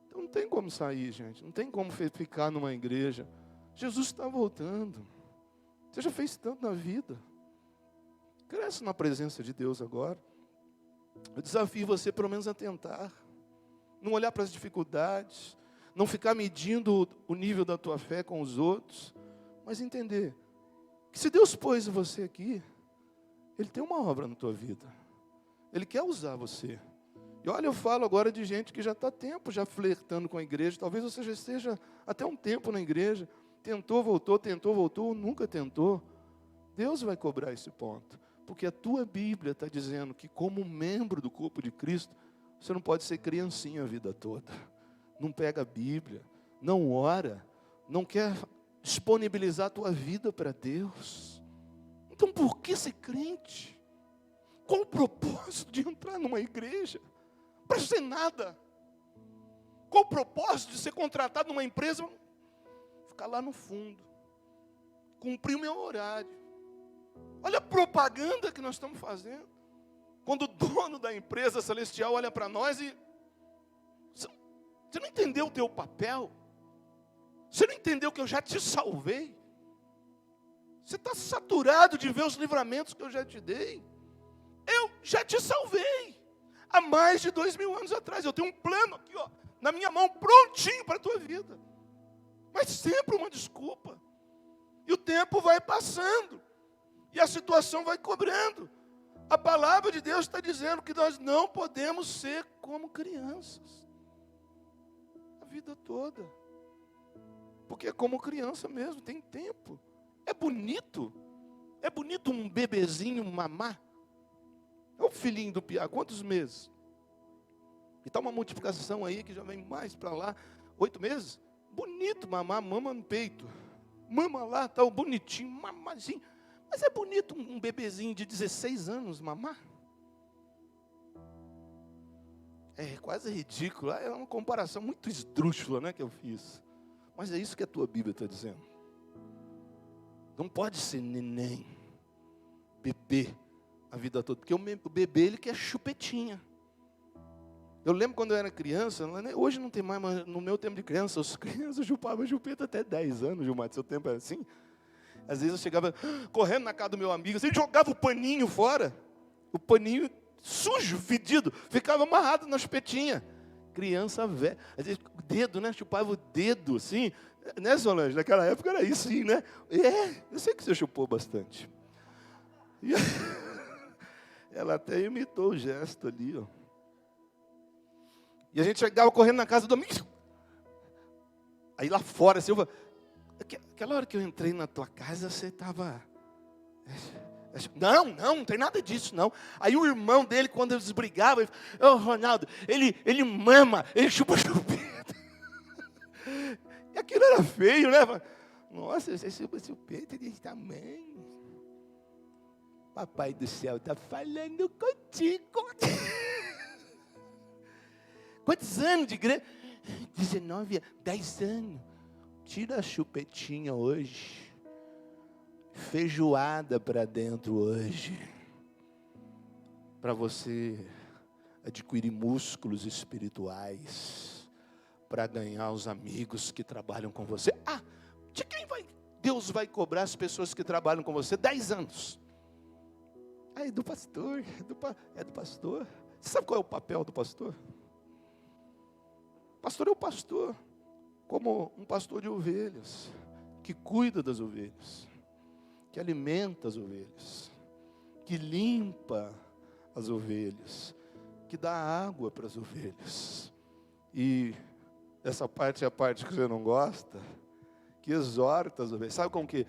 Então não tem como sair, gente. Não tem como ficar numa igreja. Jesus está voltando. Você já fez tanto na vida. Cresce na presença de Deus agora. Eu desafio você pelo menos a tentar. Não olhar para as dificuldades. Não ficar medindo o nível da tua fé com os outros. Mas entender que se Deus pôs você aqui, Ele tem uma obra na tua vida. Ele quer usar você. E olha, eu falo agora de gente que já está tempo já flertando com a igreja. Talvez você já esteja até um tempo na igreja. Tentou, voltou, nunca tentou. Deus vai cobrar esse ponto. Porque a tua Bíblia está dizendo que como membro do corpo de Cristo, você não pode ser criancinha a vida toda. Não pega a Bíblia, não ora, não quer disponibilizar a tua vida para Deus. Então por que ser crente? Qual o propósito de entrar numa igreja? Para ser nada. Qual o propósito de ser contratado numa empresa? Ficar lá no fundo. Cumprir o meu horário. Olha a propaganda que nós estamos fazendo. Quando o dono da empresa celestial olha para nós e... Você não entendeu o teu papel? Você não entendeu que eu já te salvei? Você está saturado de ver os livramentos que eu já te dei? Eu já te salvei. Há mais de 2000 anos atrás. Eu tenho um plano aqui, na minha mão, prontinho para a tua vida. Mas sempre uma desculpa. E o tempo vai passando. E a situação vai cobrando. A palavra de Deus está dizendo que nós não podemos ser como crianças. A vida toda. Porque é como criança mesmo, tem tempo. É bonito um bebezinho mamar. É o filhinho do piá, quantos meses? E está uma multiplicação aí que já vem mais para lá. 8 meses? Bonito mamar, mama no peito. Mama lá, tá bonitinho, mamazinho. Mas é bonito um bebezinho de 16 anos mamar? É quase ridículo. É uma comparação muito esdrúxula, né, que eu fiz. Mas é isso que a tua Bíblia está dizendo. Não pode ser neném, bebê, a vida toda. Porque o bebê, ele quer chupetinha. Eu lembro quando eu era criança, hoje não tem mais, mas no meu tempo de criança, as crianças chupavam chupeta até 10 anos, Gilmar, seu tempo era assim. Às vezes eu chegava correndo na casa do meu amigo, ele jogava o paninho fora, o paninho sujo, fedido, ficava amarrado na chupetinha. Criança velha, às vezes o dedo, né, chupava o dedo, assim, né, Solange? Naquela época era isso, sim, né? Eu sei que você chupou bastante. E ela até imitou o gesto ali, ó. E a gente chegava correndo na casa do amigo, Aí lá fora, assim, aquela hora que eu entrei na tua casa, você estava... Não tem nada disso, não. Aí o irmão dele, quando eles brigavam, Ronaldo, ele mama, ele chupa chupeta. E aquilo era feio, né? Nossa, você chupa chupeta desse tamanho. Papai do céu está falando contigo. Quantos anos de igreja? 19, 10 anos. Tira a chupetinha hoje. Feijoada para dentro hoje. Para você adquirir músculos espirituais. Para ganhar os amigos que trabalham com você. De quem Deus vai cobrar as pessoas que trabalham com você? 10 anos. Aí do pastor. É do pastor. Você sabe qual é o papel do pastor? Pastor é o pastor, como um pastor de ovelhas, que cuida das ovelhas, que alimenta as ovelhas, que limpa as ovelhas, que dá água para as ovelhas. E essa parte é a parte que você não gosta, que exorta as ovelhas. Sabe como que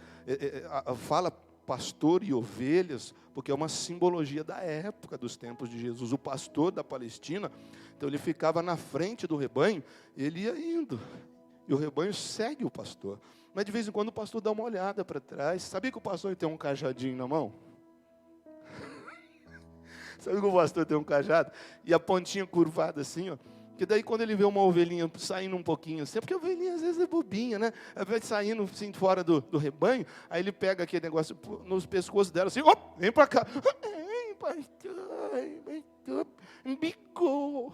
fala pastor e ovelhas? Porque é uma simbologia da época, dos tempos de Jesus. O pastor da Palestina, então ele ficava na frente do rebanho, ele ia indo, e o rebanho segue o pastor. Mas de vez em quando o pastor dá uma olhada para trás. Sabia que o pastor tem um cajadinho na mão? Sabia que o pastor tem um cajado? E a pontinha curvada assim, ó. Que daí quando ele vê uma ovelhinha saindo um pouquinho assim, porque a ovelhinha às vezes é bobinha, né? Ela vai saindo assim fora do rebanho, aí ele pega aquele negócio nos pescoços dela assim, vem para cá. Pastor, bicou.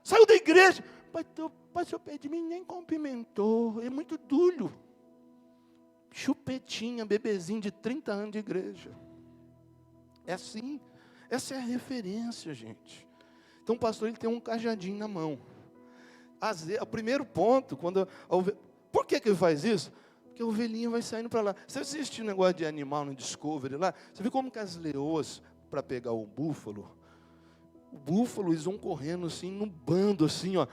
Saiu da igreja. Pastor perto de mim, nem cumprimentou, é muito duro. Chupetinha, bebezinho de 30 anos de igreja. É assim, essa é a referência, gente. Então o pastor ele tem um cajadinho na mão. O primeiro ponto, por que ele faz isso? Porque a ovelhinha vai saindo para lá. Você assiste um negócio de animal no Discovery lá, você vê como que as leoas, para pegar o búfalo, eles vão correndo assim, num bando assim, ó.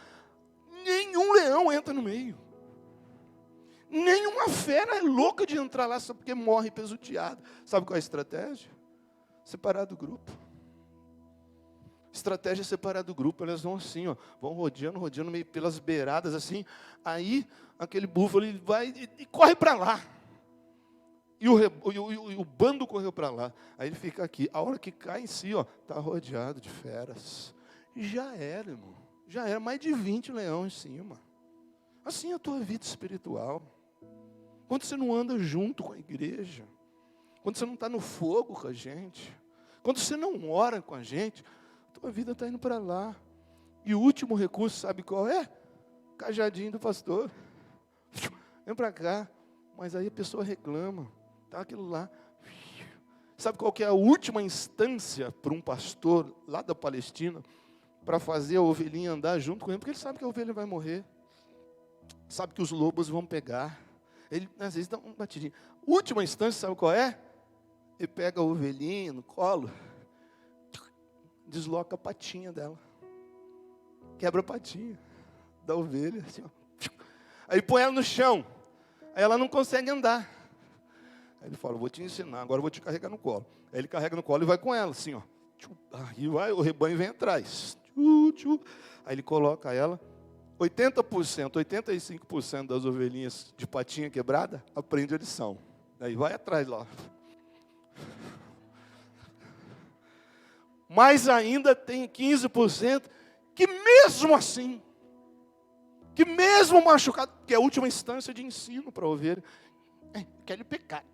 Nenhum leão entra no meio. Nenhuma fera é louca de entrar lá só porque morre pesuteado. Sabe qual é a estratégia? Separar do grupo. Estratégia é separar do grupo. Elas vão assim, ó, vão rodeando meio pelas beiradas assim. Aí aquele búfalo ele vai e corre para lá. E o bando correu para lá. Aí ele fica aqui. A hora que cai em si, ó, está rodeado de feras. Já era, irmão. Já era mais de 20 leões em cima. Assim é a tua vida espiritual. Quando você não anda junto com a igreja. Quando você não está no fogo com a gente. Quando você não ora com a gente. A tua vida está indo para lá. E o último recurso, sabe qual é? Cajadinho do pastor. Vem para cá. Mas aí a pessoa reclama. Tá aquilo lá. Sabe qual que é a última instância para um pastor lá da Palestina? Para fazer a ovelhinha andar junto com ele. Porque ele sabe que a ovelha vai morrer. Sabe que os lobos vão pegar. Ele às vezes dá um batidinho. Última instância, sabe qual é? Ele pega a ovelhinha no colo. Desloca a patinha dela. Quebra a patinha da ovelha. Assim, ó. Aí põe ela no chão. Aí ela não consegue andar. Aí ele fala, vou te ensinar, agora eu vou te carregar no colo. Aí ele carrega no colo e vai com ela, assim, ó. Aí vai, o rebanho vem atrás. Aí ele coloca ela. 80%, 85% das ovelhinhas de patinha quebrada, aprende a lição. Aí vai atrás lá. Mas ainda tem 15% que mesmo assim, que mesmo machucado, que é a última instância de ensino para a ovelha, aquele pecado.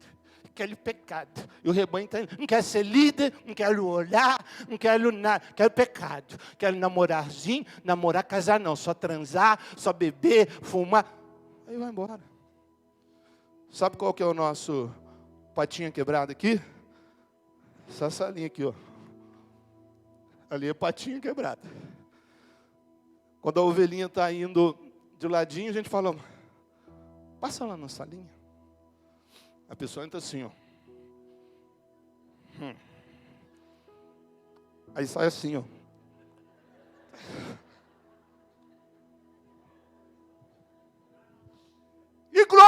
E o rebanho está indo, não quer ser líder, não quero olhar, não quero nada, quero pecado. Quero namorar, casar não, só transar, só beber, fumar. Aí vai embora. Sabe qual que é o nosso patinha quebrada aqui? Essa salinha aqui, ó. Ali é patinha quebrada. Quando a ovelhinha está indo de ladinho, a gente fala, passa lá na salinha. A pessoa entra assim, ó. Aí sai assim, ó.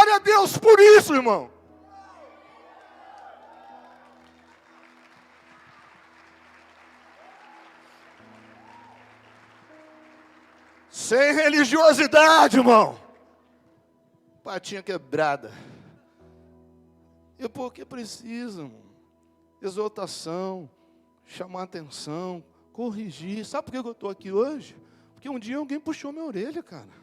Glória a Deus por isso, irmão. Sem religiosidade, irmão. Patinha quebrada. E porque precisa, irmão. Exortação, chamar atenção, corrigir. Sabe por que eu estou aqui hoje? Porque um dia alguém puxou minha orelha, cara.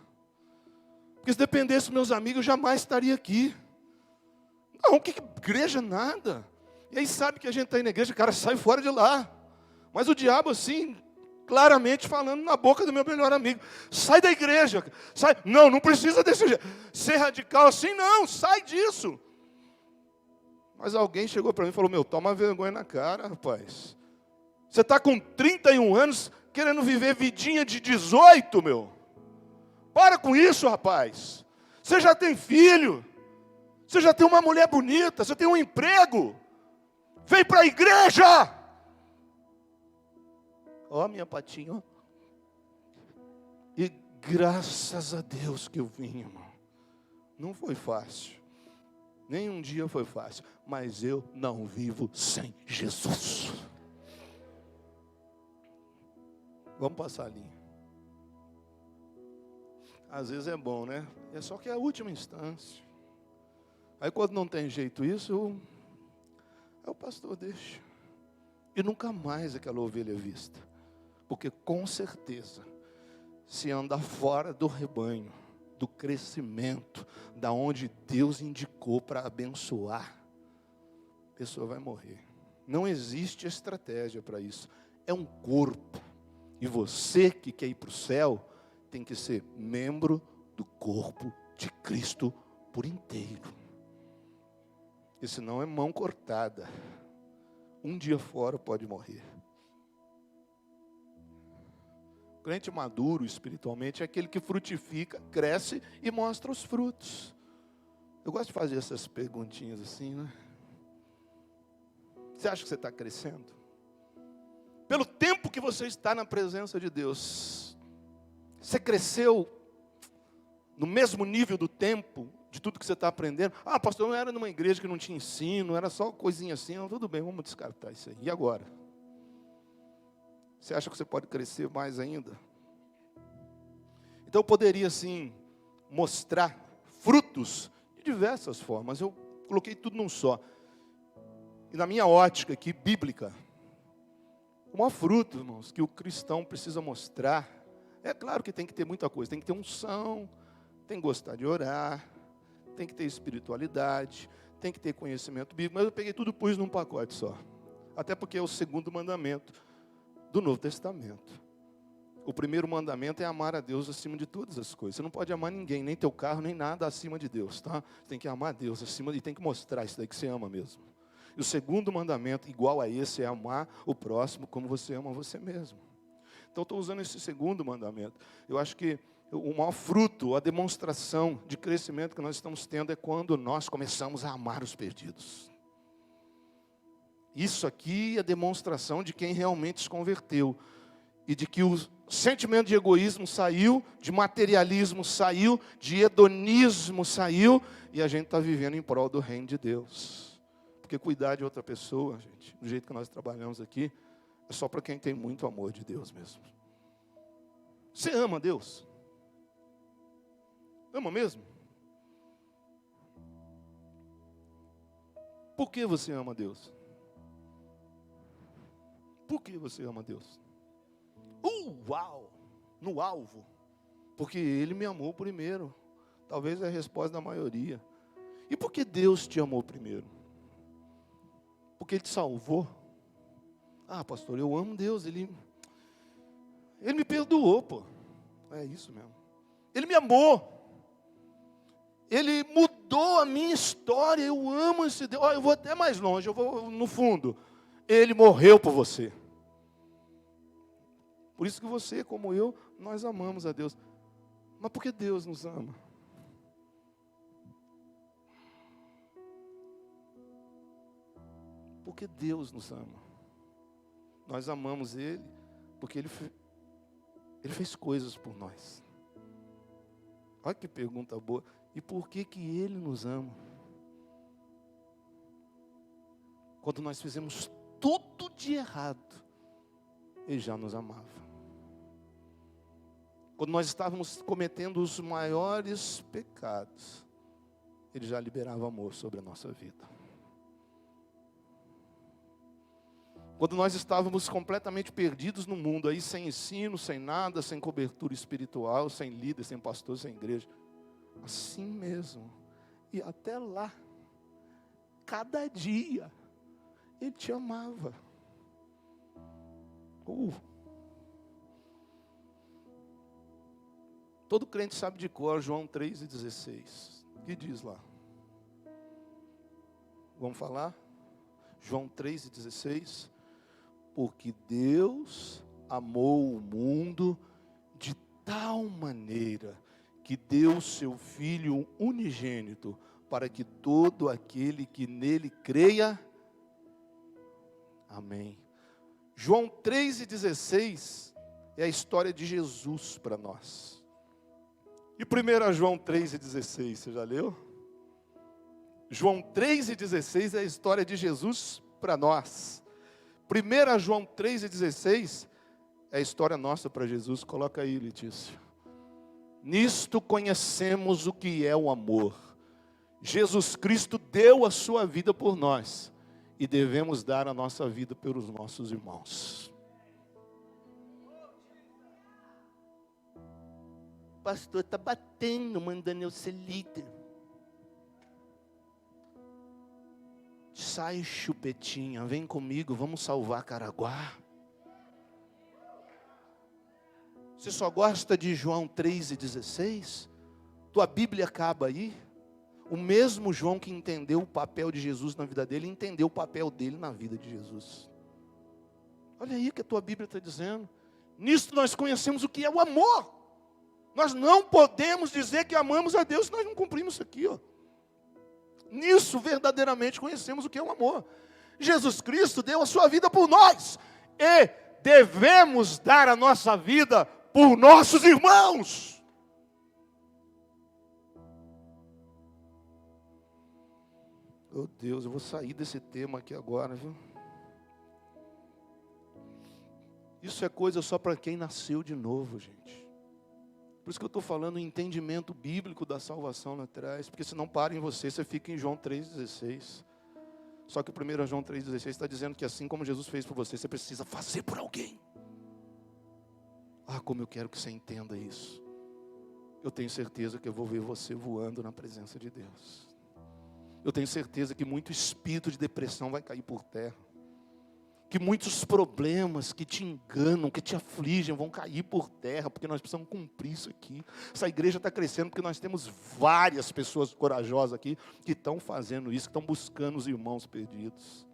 Porque se dependesse dos meus amigos, eu jamais estaria aqui. Não, que igreja nada. E aí sabe que a gente está aí na igreja, cara, sai fora de lá. Mas o diabo assim, claramente falando na boca do meu melhor amigo. Sai da igreja. Sai. Não, não precisa desse jeito. Ser radical assim, não, sai disso. Mas alguém chegou para mim e falou, meu, toma vergonha na cara, rapaz. Você está com 31 anos, querendo viver vidinha de 18, meu. Para com isso, rapaz. Você já tem filho. Você já tem uma mulher bonita. Você tem um emprego. Vem para a igreja. Ó, minha patinha, ó. E graças a Deus que eu vim, irmão. Não foi fácil. Nem um dia foi fácil. Mas eu não vivo sem Jesus. Vamos passar a linha. Às vezes é bom, né? É só que é a última instância. Aí quando não tem jeito isso, aí o pastor deixa. E nunca mais aquela ovelha é vista. Porque com certeza, se andar fora do rebanho, do crescimento, da onde Deus indicou para abençoar, a pessoa vai morrer. Não existe estratégia para isso. É um corpo. E você que quer ir para o céu, tem que ser membro do corpo de Cristo por inteiro. E senão é mão cortada. Um dia fora pode morrer. O crente maduro espiritualmente é aquele que frutifica, cresce e mostra os frutos. Eu gosto de fazer essas perguntinhas assim, né? Você acha que você está crescendo? Pelo tempo que você está na presença de Deus, você cresceu no mesmo nível do tempo de tudo que você está aprendendo? Ah, pastor, eu era numa igreja que não tinha ensino, era só coisinha assim. Não, tudo bem, vamos descartar isso aí. E agora? Você acha que você pode crescer mais ainda? Então eu poderia sim mostrar frutos de diversas formas. Eu coloquei tudo num só. E na minha ótica aqui, bíblica, o maior fruto, irmãos, que o cristão precisa mostrar, é claro que tem que ter muita coisa, tem que ter unção, tem que gostar de orar, tem que ter espiritualidade, tem que ter conhecimento bíblico, mas eu peguei tudo e pus num pacote só. Até porque é o segundo mandamento do Novo Testamento. O primeiro mandamento é amar a Deus acima de todas as coisas. Você não pode amar ninguém, nem teu carro, nem nada acima de Deus, tá? Você tem que amar a Deus acima e tem que mostrar isso daí que você ama mesmo. E o segundo mandamento, igual a esse, é amar o próximo como você ama você mesmo. Então, eu estou usando esse segundo mandamento. Eu acho que o maior fruto, a demonstração de crescimento que nós estamos tendo é quando nós começamos a amar os perdidos. Isso aqui é demonstração de quem realmente se converteu. E de que o sentimento de egoísmo saiu, de materialismo saiu, de hedonismo saiu, e a gente está vivendo em prol do reino de Deus. Porque cuidar de outra pessoa, gente, do jeito que nós trabalhamos aqui, é só para quem tem muito amor de Deus mesmo. Você ama Deus? Ama mesmo? Por que você ama Deus? Por que você ama Deus? Uau! No alvo. Porque Ele me amou primeiro. Talvez é a resposta da maioria. E por que Deus te amou primeiro? Porque Ele te salvou. Ah, pastor, eu amo Deus. Ele me perdoou, pô. É isso mesmo. Ele me amou. Ele mudou a minha história. Eu amo esse Deus. Eu vou até mais longe. Eu vou no fundo. Ele morreu por você. Por isso que você, como eu, nós amamos a Deus. Mas por que Deus nos ama? Porque Deus nos ama. Nós amamos Ele porque Ele fez coisas por nós. Olha que pergunta boa. E por que que Ele nos ama? Quando nós fizemos tudo de errado, Ele já nos amava. Quando nós estávamos cometendo os maiores pecados, Ele já liberava amor sobre a nossa vida. Quando nós estávamos completamente perdidos no mundo, aí sem ensino, sem nada, sem cobertura espiritual, sem líder, sem pastor, sem igreja. Assim mesmo. E até lá, cada dia, Ele te amava. Todo crente sabe de cor João 3,16. O que diz lá? Vamos falar? João 3,16. Porque Deus amou o mundo de tal maneira que deu seu Filho unigênito para que todo aquele que nele creia. Amém. João 3,16 é a história de Jesus para nós. E 1 João 3,16, você já leu? João 3,16 é a história de Jesus para nós. 1 João 3,16 é a história nossa para Jesus. Coloca aí, Letícia. Nisto conhecemos o que é o amor. Jesus Cristo deu a sua vida por nós. E devemos dar a nossa vida pelos nossos irmãos. O pastor está batendo, mandando eu ser líder. Sai, chupetinha, vem comigo, vamos salvar Caraguá. Você só gosta de João 3,16? Tua Bíblia acaba aí? O mesmo João que entendeu o papel de Jesus na vida dele, entendeu o papel dele na vida de Jesus. Olha aí o que a tua Bíblia está dizendo. Nisto nós conhecemos o que é o amor. Nós não podemos dizer que amamos a Deus se nós não cumprimos isso aqui, ó. Nisso verdadeiramente conhecemos o que é o amor. Jesus Cristo deu a sua vida por nós. E devemos dar a nossa vida por nossos irmãos. Oh Deus, eu vou sair desse tema aqui agora, viu? Isso é coisa só para quem nasceu de novo, gente. Por isso que eu estou falando o entendimento bíblico da salvação lá atrás. Porque se não para em você, você fica em João 3,16. Só que o 1 João 3,16 está dizendo que assim como Jesus fez por você, você precisa fazer por alguém. Ah, como eu quero que você entenda isso. Eu tenho certeza que eu vou ver você voando na presença de Deus. Eu tenho certeza que muito espírito de depressão vai cair por terra. Que muitos problemas que te enganam, que te afligem, vão cair por terra, porque nós precisamos cumprir isso aqui. Essa igreja está crescendo porque nós temos várias pessoas corajosas aqui, que estão fazendo isso, que estão buscando os irmãos perdidos.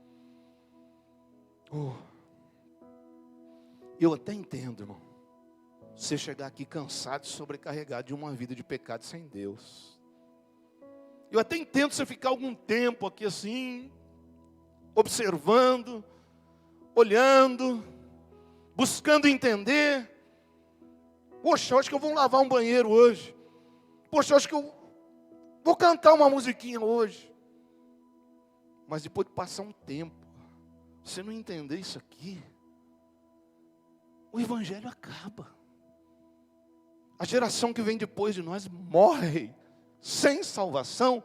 Eu até entendo, irmão, você chegar aqui cansado e sobrecarregado de uma vida de pecado sem Deus. Eu até entendo você ficar algum tempo aqui assim, observando, olhando, buscando entender. Poxa, acho que eu vou lavar um banheiro hoje. Poxa, acho que eu vou cantar uma musiquinha hoje. Mas depois de passar um tempo, você não entender isso aqui, o evangelho acaba. A geração que vem depois de nós morre sem salvação,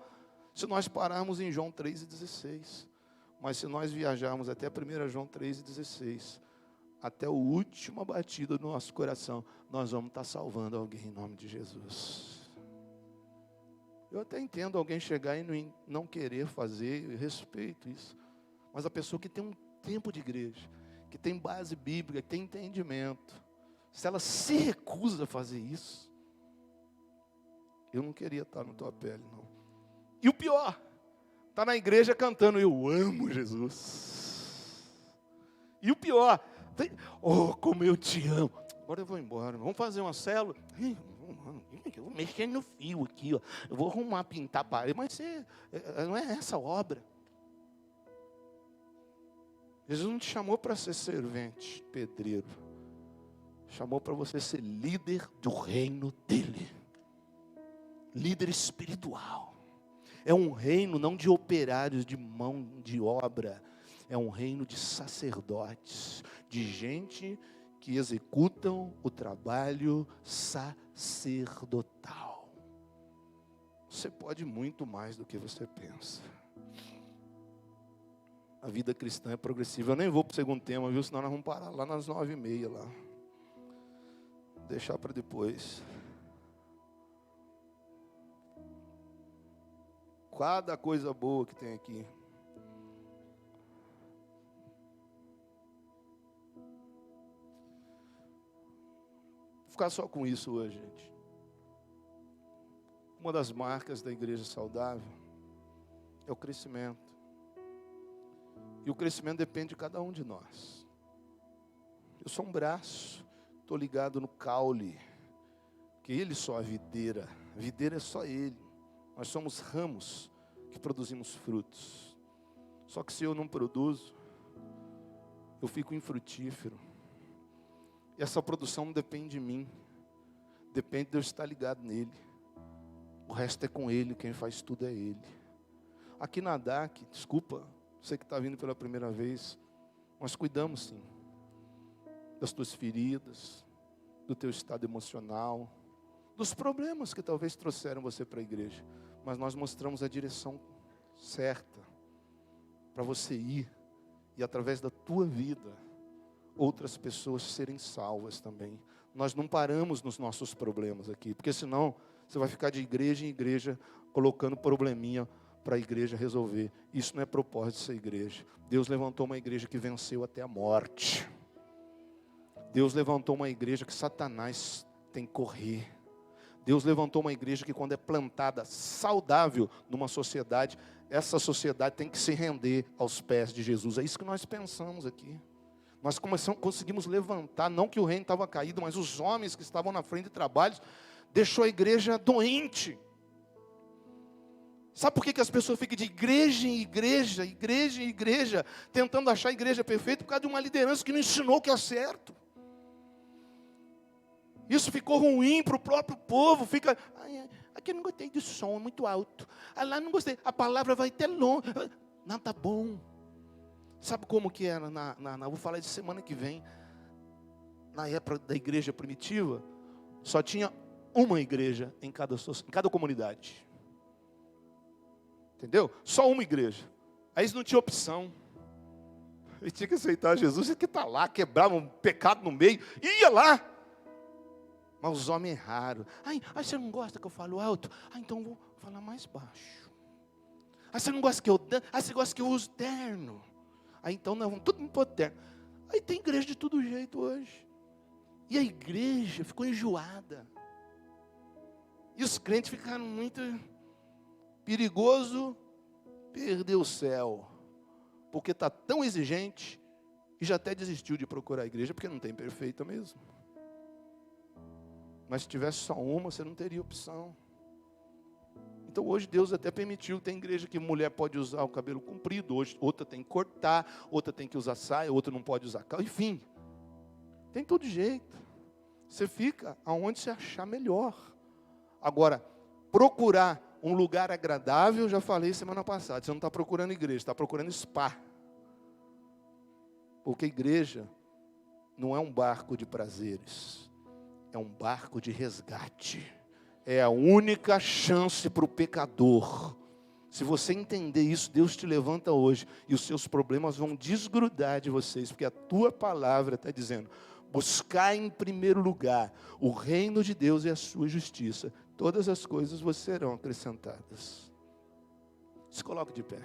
se nós pararmos em João 3,16. Mas se nós viajarmos até 1 João 3,16, até a última batida do nosso coração, nós vamos estar salvando alguém em nome de Jesus. Eu até entendo alguém chegar e não querer fazer, eu respeito isso. Mas a pessoa que tem um tempo de igreja, que tem base bíblica, que tem entendimento, se ela se recusa a fazer isso, eu não queria estar na tua pele, não. E o pior, está na igreja cantando, eu amo Jesus. E o pior, oh, como eu te amo. Agora eu vou embora, vamos fazer uma célula. Eu vou mexer no fio aqui, ó. Eu vou arrumar, pintar a parede, mas não é essa obra. Jesus não te chamou para ser servente, pedreiro. Chamou para você ser líder do reino dele. líder espiritual. É um reino não de operários, de mão de obra. É um reino de sacerdotes, de gente que executam o trabalho sacerdotal. Você pode muito mais do que você pensa. A vida cristã é progressiva. Eu nem vou para o segundo tema, viu? Senão nós vamos parar lá nas 9h30 lá. Vou deixar para depois. Cada coisa boa que tem aqui. Vou ficar só com isso hoje, gente. Uma das marcas da igreja saudável é o crescimento. E o crescimento depende de cada um de nós. Eu sou um braço, estou ligado no caule, que ele só é a videira. A videira é só ele. Nós somos ramos que produzimos frutos. Só que se eu não produzo, eu fico infrutífero. E essa produção não depende de mim. Depende de eu estar ligado nele. O resto é com ele, quem faz tudo é ele. Aqui na DAC, desculpa, você que está vindo pela primeira vez, nós cuidamos sim, das tuas feridas, do teu estado emocional, dos problemas que talvez trouxeram você para a igreja. Mas nós mostramos a direção certa para você ir e através da tua vida outras pessoas serem salvas também. Nós não paramos nos nossos problemas aqui, porque senão você vai ficar de igreja em igreja colocando probleminha para a igreja resolver. Isso não é propósito dessa igreja. Deus levantou uma igreja que venceu até a morte. Deus levantou uma igreja que Satanás tem que correr. Deus levantou uma igreja que quando é plantada saudável numa sociedade, essa sociedade tem que se render aos pés de Jesus. É isso que nós pensamos aqui. Nós conseguimos levantar, não que o reino estava caído, mas os homens que estavam na frente de trabalhos, deixou a igreja doente. Sabe por que as pessoas ficam de igreja em igreja, igreja em igreja, tentando achar a igreja perfeita? Por causa de uma liderança que não ensinou o que é certo. Isso ficou ruim para o próprio povo. Fica, aqui eu não gostei do som, é muito alto. Lá não gostei, a palavra vai até longe. Não, tá bom. Sabe como que era? Vou falar de semana que vem. Na época da igreja primitiva, só tinha uma igreja em cada comunidade. Entendeu? Só uma igreja. Aí eles não tinham opção. Eles tinham que aceitar Jesus. Ele que está lá, quebrava um pecado no meio, ia lá. Mas os homens erraram. Você não gosta que eu falo alto? Então eu vou falar mais baixo. Você não gosta que eu danço? Você gosta que eu use terno? Então nós vamos todo mundo pôr terno. Aí tem igreja de todo jeito hoje. E a igreja ficou enjoada. E os crentes ficaram muito perigoso perder o céu. Porque está tão exigente e já até desistiu de procurar a igreja, porque não tem perfeita mesmo. Mas se tivesse só uma, você não teria opção. Então hoje Deus até permitiu, tem igreja que mulher pode usar o cabelo comprido, hoje outra tem que cortar, outra tem que usar saia, outra não pode usar calça, enfim. Tem todo jeito. Você fica aonde você achar melhor. Agora, procurar um lugar agradável, já falei semana passada, você não está procurando igreja, está procurando spa. Porque igreja não é um barco de prazeres. É um barco de resgate. É a única chance para o pecador. Se você entender isso, Deus te levanta hoje. E os seus problemas vão desgrudar de vocês. Porque a tua palavra está dizendo: buscar em primeiro lugar o reino de Deus e a sua justiça. Todas as coisas vos serão acrescentadas. Se coloque de pé.